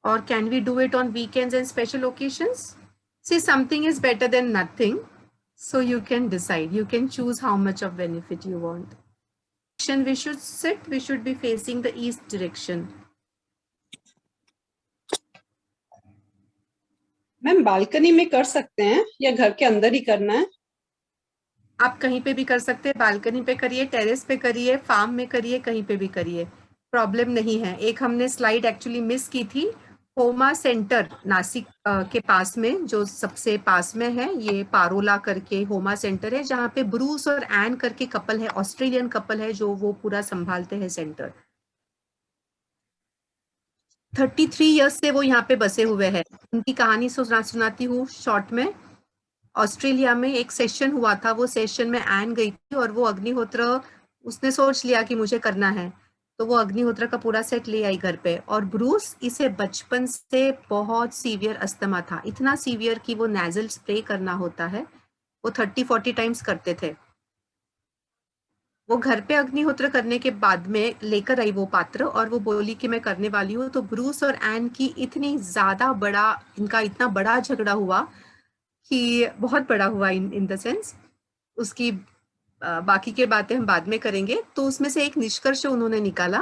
Or can we do it on weekends and special occasions? See, something is better than nothing. So you can decide. You can choose how much of benefit you want. We should sit, we should be facing the east direction. Ma'am balcony में कर सकते हैं या घर के अंदर ही करना है? आप कहीं पे भी कर सकते हैं, बालकनी पे करिए, टेरेस पे करिए, फार्म में करिए, कहीं पे भी करिए, प्रॉब्लम नहीं है। एक हमने स्लाइड एक्चुअली मिस की थी, होमा सेंटर नासिक के पास में, जो सबसे पास में है, ये पारोला करके होमा सेंटर है, जहाँ पे ब्रूस और एन करके कपल है, ऑस्ट्रेलियन कपल है, जो वो पूरा संभालते हैं सेंटर। 33 ईयर्स से वो यहाँ पे बसे हुए हैं। उनकी कहानी सुनाती हूँ शॉर्ट में। ऑस्ट्रेलिया में एक सेशन हुआ था, वो सेशन में एन गई थी और वो अग्निहोत्र, उसने सोच लिया कि मुझे करना है, तो वो अग्निहोत्र का पूरा सेट ले आई घर पे। और ब्रूस, इसे बचपन से बहुत सीवियर अस्थमा था, इतना सीवियर कि वो नेजल स्प्रे करना होता है, वो 30-40 टाइम्स करते थे। वो घर पे अग्निहोत्र करने के बाद में लेकर आई वो पात्र और वो बोली कि मैं करने वाली हूँ। तो ब्रूस और एन की इतनी ज्यादा बड़ा, इनका इतना बड़ा झगड़ा हुआ कि बहुत बड़ा हुआ इन द सेंस, उसकी बाकी के बातें हम बाद में करेंगे। तो उसमें से एक निष्कर्ष उन्होंने निकाला,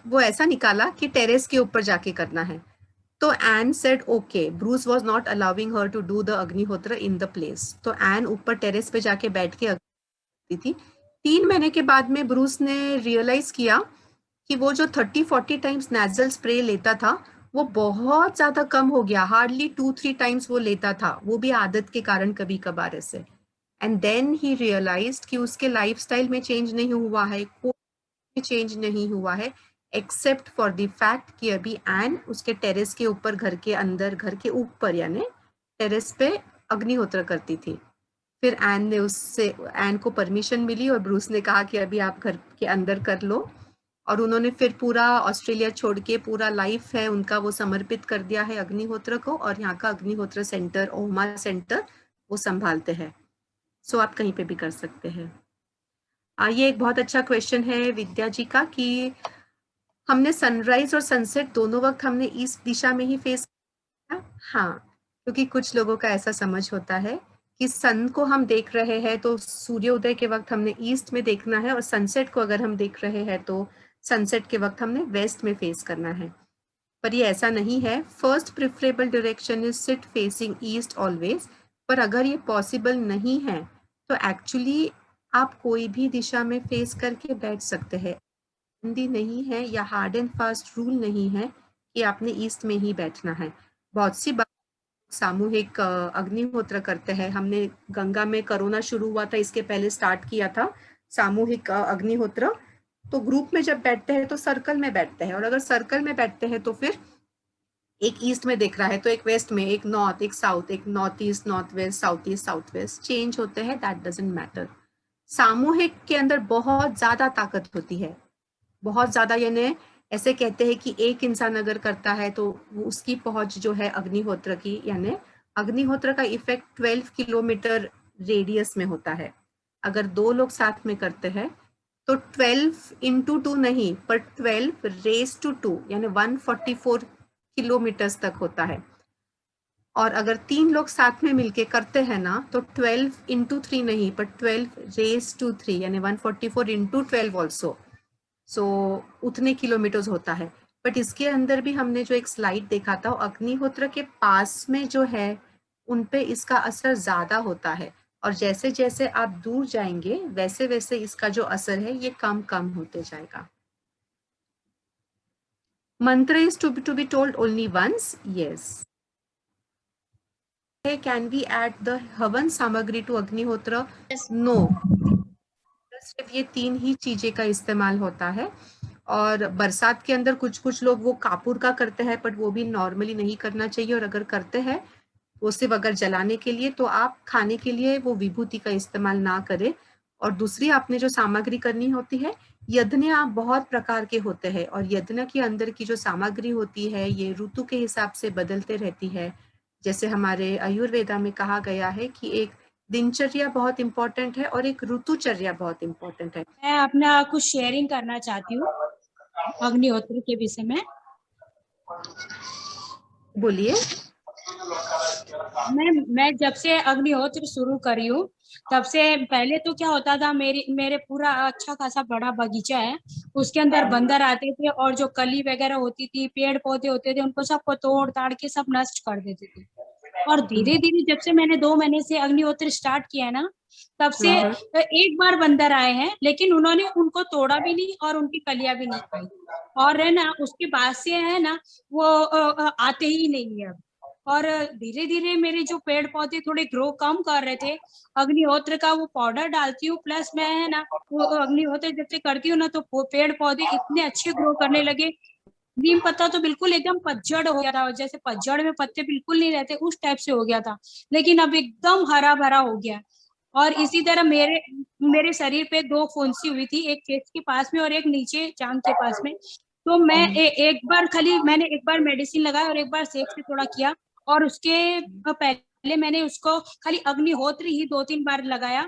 वो ऐसा निकाला कि टेरेस के ऊपर जाके करना है। तो Ann said okay, Bruce was not allowing her to do the Agnihotra in the place, तो एन ऊपर टेरेस पे जाके बैठ के करती थी। 3 महीने के बाद में ब्रूस ने रियलाइज किया कि वो जो 30-40 टाइम्स नेजल स्प्रे लेता था वो बहुत ज्यादा कम हो गया, हार्डली 2-3 टाइम्स वो लेता था, वो भी आदत के कारण कभी कभार ऐसे। एंड देन ही रियलाइज्ड कि उसके लाइफस्टाइल में चेंज नहीं हुआ है, कोई चेंज नहीं हुआ है, एक्सेप्ट फॉर द फैक्ट कि अभी एन उसके टेरेस के ऊपर, घर के अंदर, घर के ऊपर यानी टेरेस पे अग्निहोत्र करती थी। फिर एन ने उससे, एन को परमिशन मिली और ब्रूस ने कहा कि अभी आप घर के अंदर कर लो, और उन्होंने फिर पूरा ऑस्ट्रेलिया छोड़ के पूरा लाइफ है उनका वो समर्पित कर दिया है अग्निहोत्र को, और यहाँ का अग्निहोत्र सेंटर, ओमा सेंटर, वो संभालते हैं। सो आप कहीं पे भी कर सकते हैं। ये एक बहुत अच्छा क्वेश्चन है विद्या जी का कि हमने सनराइज और सनसेट दोनों वक्त हमने ईस्ट दिशा में ही फेस किया। हाँ, क्योंकि कुछ लोगों का ऐसा समझ होता है कि सन को हम देख रहे हैं तो सूर्योदय के वक्त हमने ईस्ट में देखना है, और सनसेट को अगर हम देख रहे हैं तो सनसेट के वक्त हमने वेस्ट में फेस करना है। पर ये ऐसा नहीं है। First preferable direction is seat facing east always. पर अगर ये पॉसिबल नहीं है तो एक्चुअली आप कोई भी दिशा में फेस करके बैठ सकते हैं। हिंदी नहीं है या हार्ड एंड फास्ट रूल नहीं है कि आपने ईस्ट में ही बैठना है। बहुत सी बात सामूहिक अग्निहोत्र करते हैं। हमने गंगा में कोरोना शुरू हुआ था, इसके पहले स्टार्ट किया था सामूहिक अग्निहोत्र। तो ग्रुप में जब बैठते हैं तो सर्कल में बैठते हैं, और अगर सर्कल में बैठते हैं तो फिर एक ईस्ट में देख रहा है तो एक वेस्ट में, एक नॉर्थ, एक साउथ, एक north east, north west, south west change होते हैं। That doesn't matter. सामूहिक के अंदर बहुत ज्यादा ताकत होती है, बहुत ज्यादा। यानी ऐसे कहते हैं कि एक इंसान अगर करता है तो उसकी पहुंच जो है अग्निहोत्र की, यानी अग्निहोत्र का इफेक्ट 12 किलोमीटर रेडियस में होता है। अगर 2 लोग साथ में करते हैं तो 12 इंटू 2 नहीं, पर 12 रेज टू 2 यानी 144 किलोमीटर तक होता है। और अगर 3 लोग साथ में मिलके करते हैं ना तो 12 इंटू 3 नहीं, पर 12 रेज टू 3 यानी 144 इंटू 12 ऑल्सो। सो उतने किलोमीटर्स होता है। बट इसके अंदर भी हमने जो एक स्लाइड देखा था, अग्निहोत्र के पास में जो है उन पे इसका असर ज्यादा होता है, और जैसे जैसे आप दूर जाएंगे वैसे वैसे इसका जो असर है ये कम कम होते जाएगा। Mantra is to be told only once. Yes. Can we add the havan samagri to अग्निहोत्र? नो। सिर्फ ये 3 ही चीजें का इस्तेमाल होता है। और बरसात के अंदर कुछ कुछ लोग वो कापूर का करते हैं, बट वो भी नॉर्मली नहीं करना चाहिए। और अगर करते हैं वो सिर्फ अगर जलाने के लिए, तो आप खाने के लिए वो विभूति का इस्तेमाल ना करें। और दूसरी आपने जो सामग्री करनी होती है, यज्ञ आप बहुत प्रकार के होते हैं, और यज्ञ के अंदर की जो सामग्री होती है ये ऋतु के हिसाब से बदलते रहती है। जैसे हमारे आयुर्वेदा में कहा गया है कि एक दिनचर्या बहुत इंपॉर्टेंट है और एक ऋतुचर्या बहुत इंपॉर्टेंट है। मैं अपना कुछ शेयरिंग करना चाहती हूँ अग्निहोत्र के विषय में। बोलिए। मैं जब से अग्निहोत्र शुरू करी हूँ तब से पहले तो क्या होता था, मेरे पूरा अच्छा खासा बड़ा बगीचा है, उसके अंदर बंदर आते थे और जो कली वगैरह होती थी, पेड़ पौधे होते थे, उनको सबको तोड़ ताड़ के सब नष्ट कर देते थे। और धीरे धीरे जब से मैंने 2 महीने से अग्निहोत्र स्टार्ट किया है ना, तब से एक बार बंदर आए हैं, लेकिन उन्होंने उनको तोड़ा भी नहीं और उनकी कलियां भी नहीं खाई। और है ना, उसके बाद से है ना वो आते ही नहीं है अब। और धीरे धीरे मेरे जो पेड़ पौधे थोड़े ग्रो कम कर रहे थे, अग्निहोत्र का वो पाउडर डालती हूँ, प्लस मैं है ना वो अग्निहोत्र जब से करती हूँ ना तो पेड़ पौधे इतने अच्छे ग्रो करने लगे। नीम पत्ता तो बिल्कुल एकदम पतझड़ हो गया था, जैसे पतझड़ में पत्ते बिल्कुल नहीं रहते उस टाइप से हो गया था, लेकिन अब एकदम हरा भरा हो गया। और इसी तरह मेरे मेरे शरीर पे 2 फुंसी हुई थी, एक चेस्ट के पास में और एक नीचे जांग के पास में। तो मैं एक बार खाली मैंने एक बार मेडिसिन लगाया और एक बार सेक से थोड़ा किया, और उसके पहले मैंने उसको खाली अग्निहोत्र ही 2-3 बार लगाया,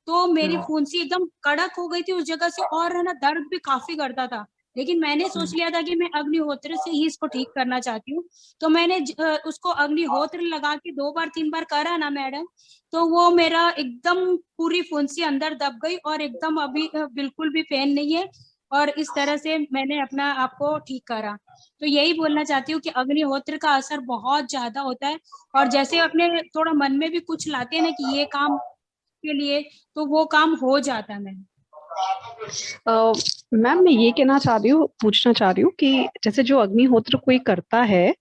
तो मेरी फुंसी एकदम कड़क हो गई थी उस जगह से, और है ना दर्द भी काफी करता था। लेकिन मैंने सोच लिया था कि मैं अग्निहोत्र से ही इसको ठीक करना चाहती हूँ, तो मैंने उसको अग्निहोत्र लगा के 2 बार 3 बार करा ना मैडम, तो वो मेरा एकदम पूरी फुंसी अंदर दब गई और एकदम अभी बिल्कुल भी पेन नहीं है। और इस तरह से मैंने अपना आपको ठीक करा। तो यही बोलना चाहती हूँ कि अग्निहोत्र का असर बहुत ज्यादा होता है, और जैसे अपने थोड़ा मन में भी कुछ लाते हैं ना कि ये काम के लिए, तो वो काम हो जाता है। मैम मैं ये कहना चाह रही हूँ, पूछना चाह रही हूँ कि जैसे जो अग्निहोत्र कोई करता है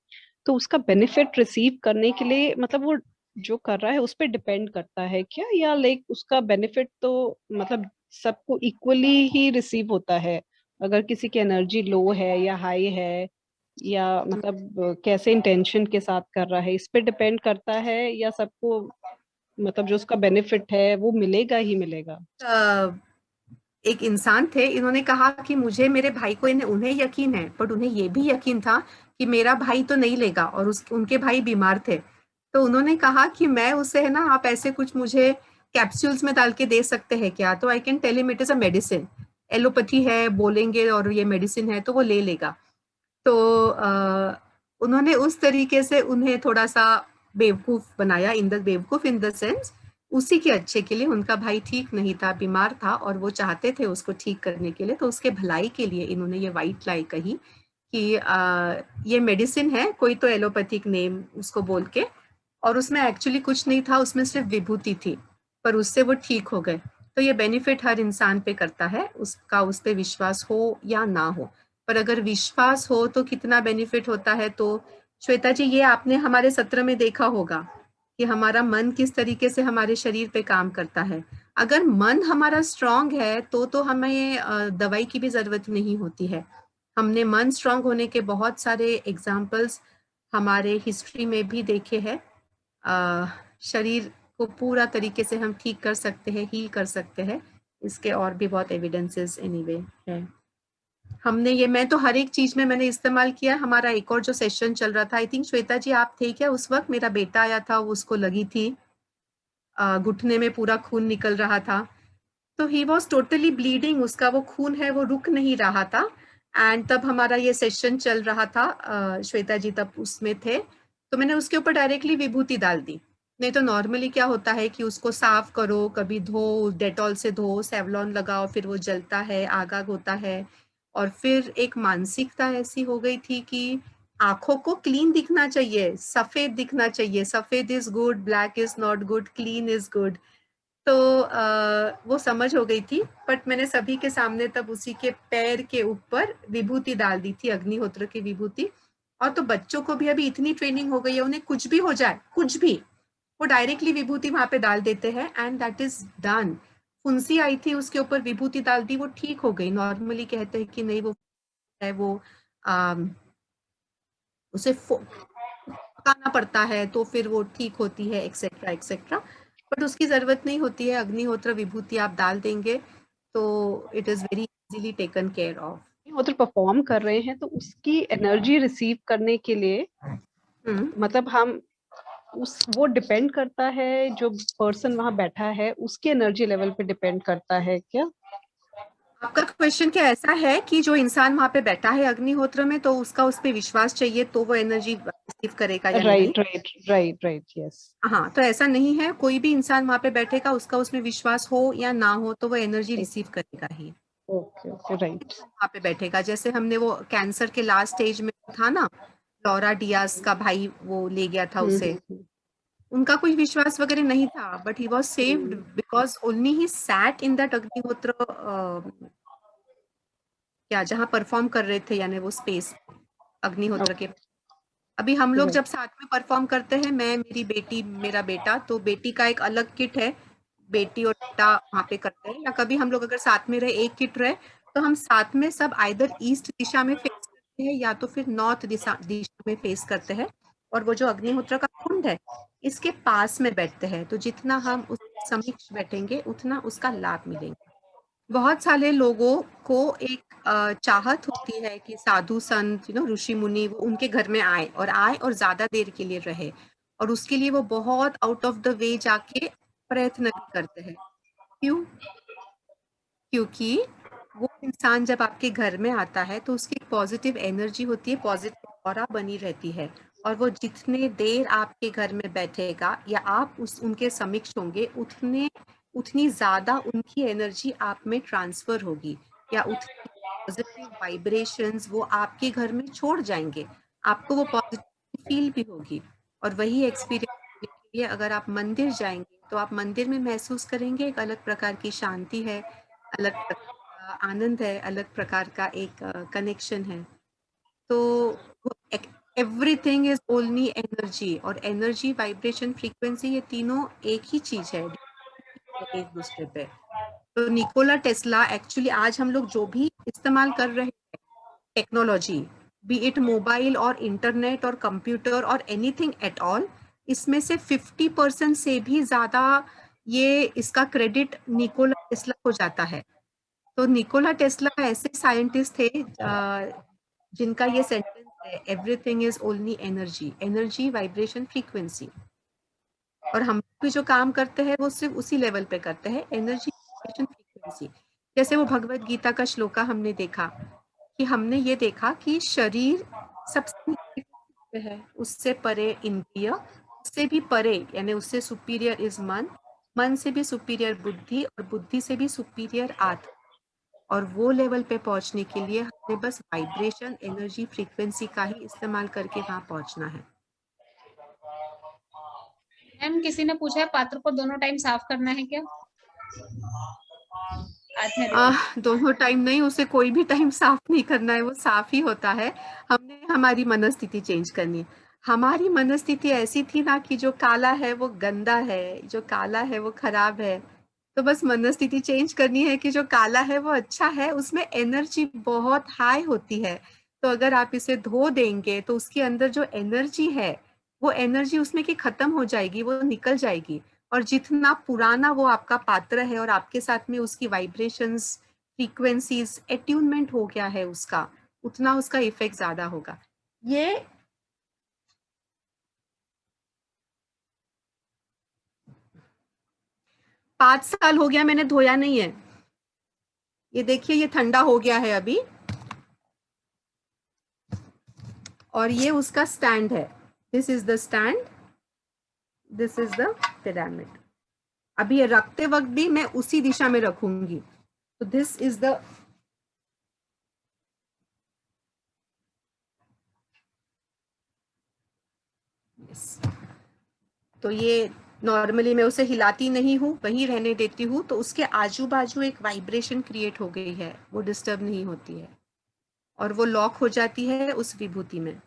तो उसका बेनिफिट रिसीव करने के लिए मतलब वो जो कर रहा है उस पर डिपेंड करता है क्या, या लाइक उसका बेनिफिट तो मतलब सबको इक्वली ही रिसीव होता है? अगर किसी की एनर्जी लो है या हाई है, या मतलब कैसे इंटेंशन के साथ कर रहा है, इस पे डिपेंड करता है, या सबको मतलब जो उसका बेनिफिट है वो मिलेगा ही मिलेगा? एक इंसान थे, इन्होंने कहा कि मुझे मेरे भाई को उन्हें यकीन है, बट उन्हें ये भी यकीन था कि मेरा भाई तो नहीं लेगा, और उनके भाई बीमार थे। तो उन्होंने कहा कि मैं उसे है ना, आप ऐसे कुछ मुझे कैप्सूल्स में डाल के दे सकते हैं क्या? तो I can tell him it is a medicine, allopathy है बोलेंगे और ये मेडिसिन है तो वो ले लेगा। तो उन्होंने उस तरीके से उन्हें थोड़ा सा बेवकूफ बनाया, बेवकूफ इन द सेंस उसी के अच्छे के लिए। उनका भाई ठीक नहीं था, बीमार था, और वो चाहते थे उसको ठीक करने के लिए, तो उसके भलाई के लिए इन्होंने ये वाइट लाई कही कि ये मेडिसिन है, कोई तो एलोपैथिक नेम उसको बोल के, और उसमें एक्चुअली कुछ नहीं था, उसमें सिर्फ विभूति थी, पर उससे वो ठीक हो गए। तो ये बेनिफिट हर इंसान पे करता है, उसका उस पे विश्वास हो या ना हो। पर अगर विश्वास हो तो कितना बेनिफिट होता है। तो श्वेता जी, ये आपने हमारे सत्र में देखा होगा कि हमारा मन किस तरीके से हमारे शरीर पे काम करता है। अगर मन हमारा स्ट्रांग है तो हमें दवाई की भी जरूरत नहीं होती है। हमने मन स्ट्रांग होने के बहुत सारे एग्जाम्पल्स हमारे हिस्ट्री में भी देखे हैं। शरीर को पूरा तरीके से हम ठीक कर सकते हैं, हील कर सकते हैं। इसके और भी बहुत एविडेंसेस एनीवे है। हमने ये, मैं तो हर एक चीज में मैंने इस्तेमाल किया। हमारा एक और जो सेशन चल रहा था, आई थिंक श्वेता जी आप थे क्या उस वक्त, मेरा बेटा आया था, उसको लगी थी, घुटने में पूरा खून निकल रहा था, तो ही वॉज टोटली ब्लीडिंग, उसका वो खून है वो रुक नहीं रहा था। एंड तब हमारा ये सेशन चल रहा था, श्वेता जी तब उसमें थे, तो मैंने उसके ऊपर डायरेक्टली विभूति डाल दी। नहीं तो नॉर्मली क्या होता है कि उसको साफ करो, कभी धो, डेटॉल से धो, सेवलॉन लगाओ, फिर वो जलता है, आग आग होता है। और फिर एक मानसिकता ऐसी हो गई थी कि आंखों को क्लीन दिखना चाहिए, सफेद दिखना चाहिए, सफेद is good, black is not good, clean is good. तो वो समझ हो गई थी, बट मैंने सभी के सामने तब उसी के पैर के ऊपर विभूति डाल दी थी, अग्निहोत्र की विभूति। और तो बच्चों को भी अभी इतनी ट्रेनिंग हो गई है, उन्हें कुछ भी हो जाए, कुछ भी, वो डायरेक्टली विभूति वहां पे डाल देते हैं एंड दैट इज डन। फुंसी आई थी, उसके ऊपर विभूति डाल दी, वो ठीक हो गई। नॉर्मली कहते हैं कि नहीं, वो है वो उसे पकाना पड़ता है तो फिर वो ठीक होती है, एक्सेट्रा एक्सेट्रा, बट उसकी जरूरत नहीं होती है। अग्निहोत्र विभूति आप डाल देंगे तो it is very easily taken care of. अग्निहोत्र परफॉर्म कर रहे हैं तो उसकी एनर्जी रिसीव करने के लिए मतलब हम वो डिपेंड करता है, जो पर्सन वहां बैठा है उसकी एनर्जी लेवल पे डिपेंड करता है क्या? आपका क्वेश्चन क्या ऐसा है कि जो इंसान वहां पे बैठा है अग्निहोत्र में, तो उसका उस पर विश्वास चाहिए तो वो एनर्जी रिसीव करेगा या नहीं? Right right right right, yes. हाँ, तो ऐसा नहीं है, कोई भी इंसान वहां पे बैठेगा, उसका उसमें विश्वास हो या ना हो तो वो एनर्जी रिसीव करेगा ही। Okay okay, right. वहां पे बैठेगा, जैसे हमने वो कैंसर के लास्ट स्टेज में था ना, लॉरा डियास का भाई वो ले गया था उसे, उनका कोई विश्वास वगैरह नहीं था, but he was saved because only he sat in that अग्निहोत्र, क्या जहाँ परफॉर्म कर रहे थे, यानी वो स्पेस अग्निहोत्र के। अभी हम लोग जब साथ में परफॉर्म करते हैं, मैं, मेरी बेटी, मेरा बेटा, तो बेटी का एक अलग किट है, बेटी और बेटा वहाँ पे करते हैं, या कभी हम लोग अगर साथ में रहे, एक किट रहे, तो हम साथ में सब आइदर ईस्ट दिशा में फेस करते हैं या तो फिर नॉर्थ दिशा में फेस करते हैं, और वो जो अग्निहोत्र का कुंड है इसके पास में बैठते हैं। तो जितना हम उस समीक्ष बैठेंगे उतना उसका लाभ मिलेगा। बहुत सारे लोगों को एक चाहत होती है कि साधु संत, ऋषि मुनि वो उनके घर में आए और ज्यादा देर के लिए रहे, और उसके लिए वो बहुत आउट ऑफ द वे जाके प्रयत्न भी करते हैं। क्यों? क्योंकि वो इंसान जब आपके घर में आता है तो उसकी पॉजिटिव एनर्जी होती है, पॉजिटिव ऑरा बनी रहती है, और वो जितने देर आपके घर में बैठेगा या आप उनके समक्ष होंगे, उतनी ज्यादा उनकी एनर्जी आप में ट्रांसफर होगी, या उतनी पॉजिटिव वाइब्रेशंस वो आपके घर में छोड़ जाएंगे, आपको वो पॉजिटिव फील भी होगी। और वही एक्सपीरियंस के लिए अगर आप मंदिर जाएंगे तो आप मंदिर में महसूस करेंगे एक अलग प्रकार की शांति है, अलग प्रकार का आनंद है, अलग प्रकार का एक कनेक्शन है। तो एवरीथिंग इज ओनली एनर्जी, और एनर्जी, वाइब्रेशन, फ्रीक्वेंसी, ये तीनों एक ही चीज है एक दूसरे पे। तो निकोला टेस्ला एक्चुअली, आज हम लोग जो भी इस्तेमाल कर रहे हैं टेक्नोलॉजी, बी इट मोबाइल और इंटरनेट और कंप्यूटर और एनीथिंग एट ऑल, इसमें से 50% से भी ज्यादा ये इसका क्रेडिट निकोला टेस्ला को जाता है। तो निकोला टेस्ला ऐसे साइंटिस्ट थे जिनका ये सेंटेंस है, everything is only energy, energy, vibration, frequency. और हम भी जो काम करते हैं वो सिर्फ उसी लेवल पे करते हैं, एनर्जी, वाइब्रेशन, फ्रीक्वेंसी। जैसे वो भगवत गीता का श्लोका हमने देखा कि हमने ये देखा कि शरीर सबसे नीचे है, उससे परे इंद्रिय, उससे भी परे यानी उससे सुपीरियर इज मन, मन से भी सुपीरियर बुद्धि, और बुद्धि से भी सुपीरियर आत्मा। और वो लेवल पे पहुंचने के लिए हमें बस वाइब्रेशन, एनर्जी, फ्रीक्वेंसी का ही इस्तेमाल करके वहां पहुंचना है। मैम किसी ने पूछा है पात्र को दोनों टाइम साफ करना है क्या? दोनों टाइम नहीं, उसे कोई भी टाइम साफ नहीं करना है, वो साफ ही होता है। हमने हमारी मनस्थिति चेंज करनी है। हमारी मनस्थिति ऐसी थी ना कि जो काला है वो गंदा है, जो काला है वो खराब है। तो बस मनस्थिति चेंज करनी है कि जो काला है वो अच्छा है, उसमें एनर्जी बहुत हाई होती है। तो अगर आप इसे धो देंगे तो उसके अंदर जो एनर्जी है, वो एनर्जी उसमें की खत्म हो जाएगी, वो निकल जाएगी। और जितना पुराना वो आपका पात्र है और आपके साथ में उसकी वाइब्रेशंस, फ्रीक्वेंसीज, एट्यूनमेंट हो गया है उसका, उतना उसका इफेक्ट ज्यादा होगा। ये पांच साल हो गया मैंने धोया नहीं है। ये देखिए, ये ठंडा हो गया है अभी, और ये उसका स्टैंड है। This is the stand, this is the pyramid. अभी ये रखते वक्त भी मैं उसी दिशा में रखूंगी। तो दिस इज द तो ये नॉर्मली मैं उसे हिलाती नहीं हूँ, वहीं रहने देती हूँ, तो उसके आजू बाजू एक वाइब्रेशन क्रिएट हो गई है, वो डिस्टर्ब नहीं होती है और वो लॉक हो जाती है उस विभूति में।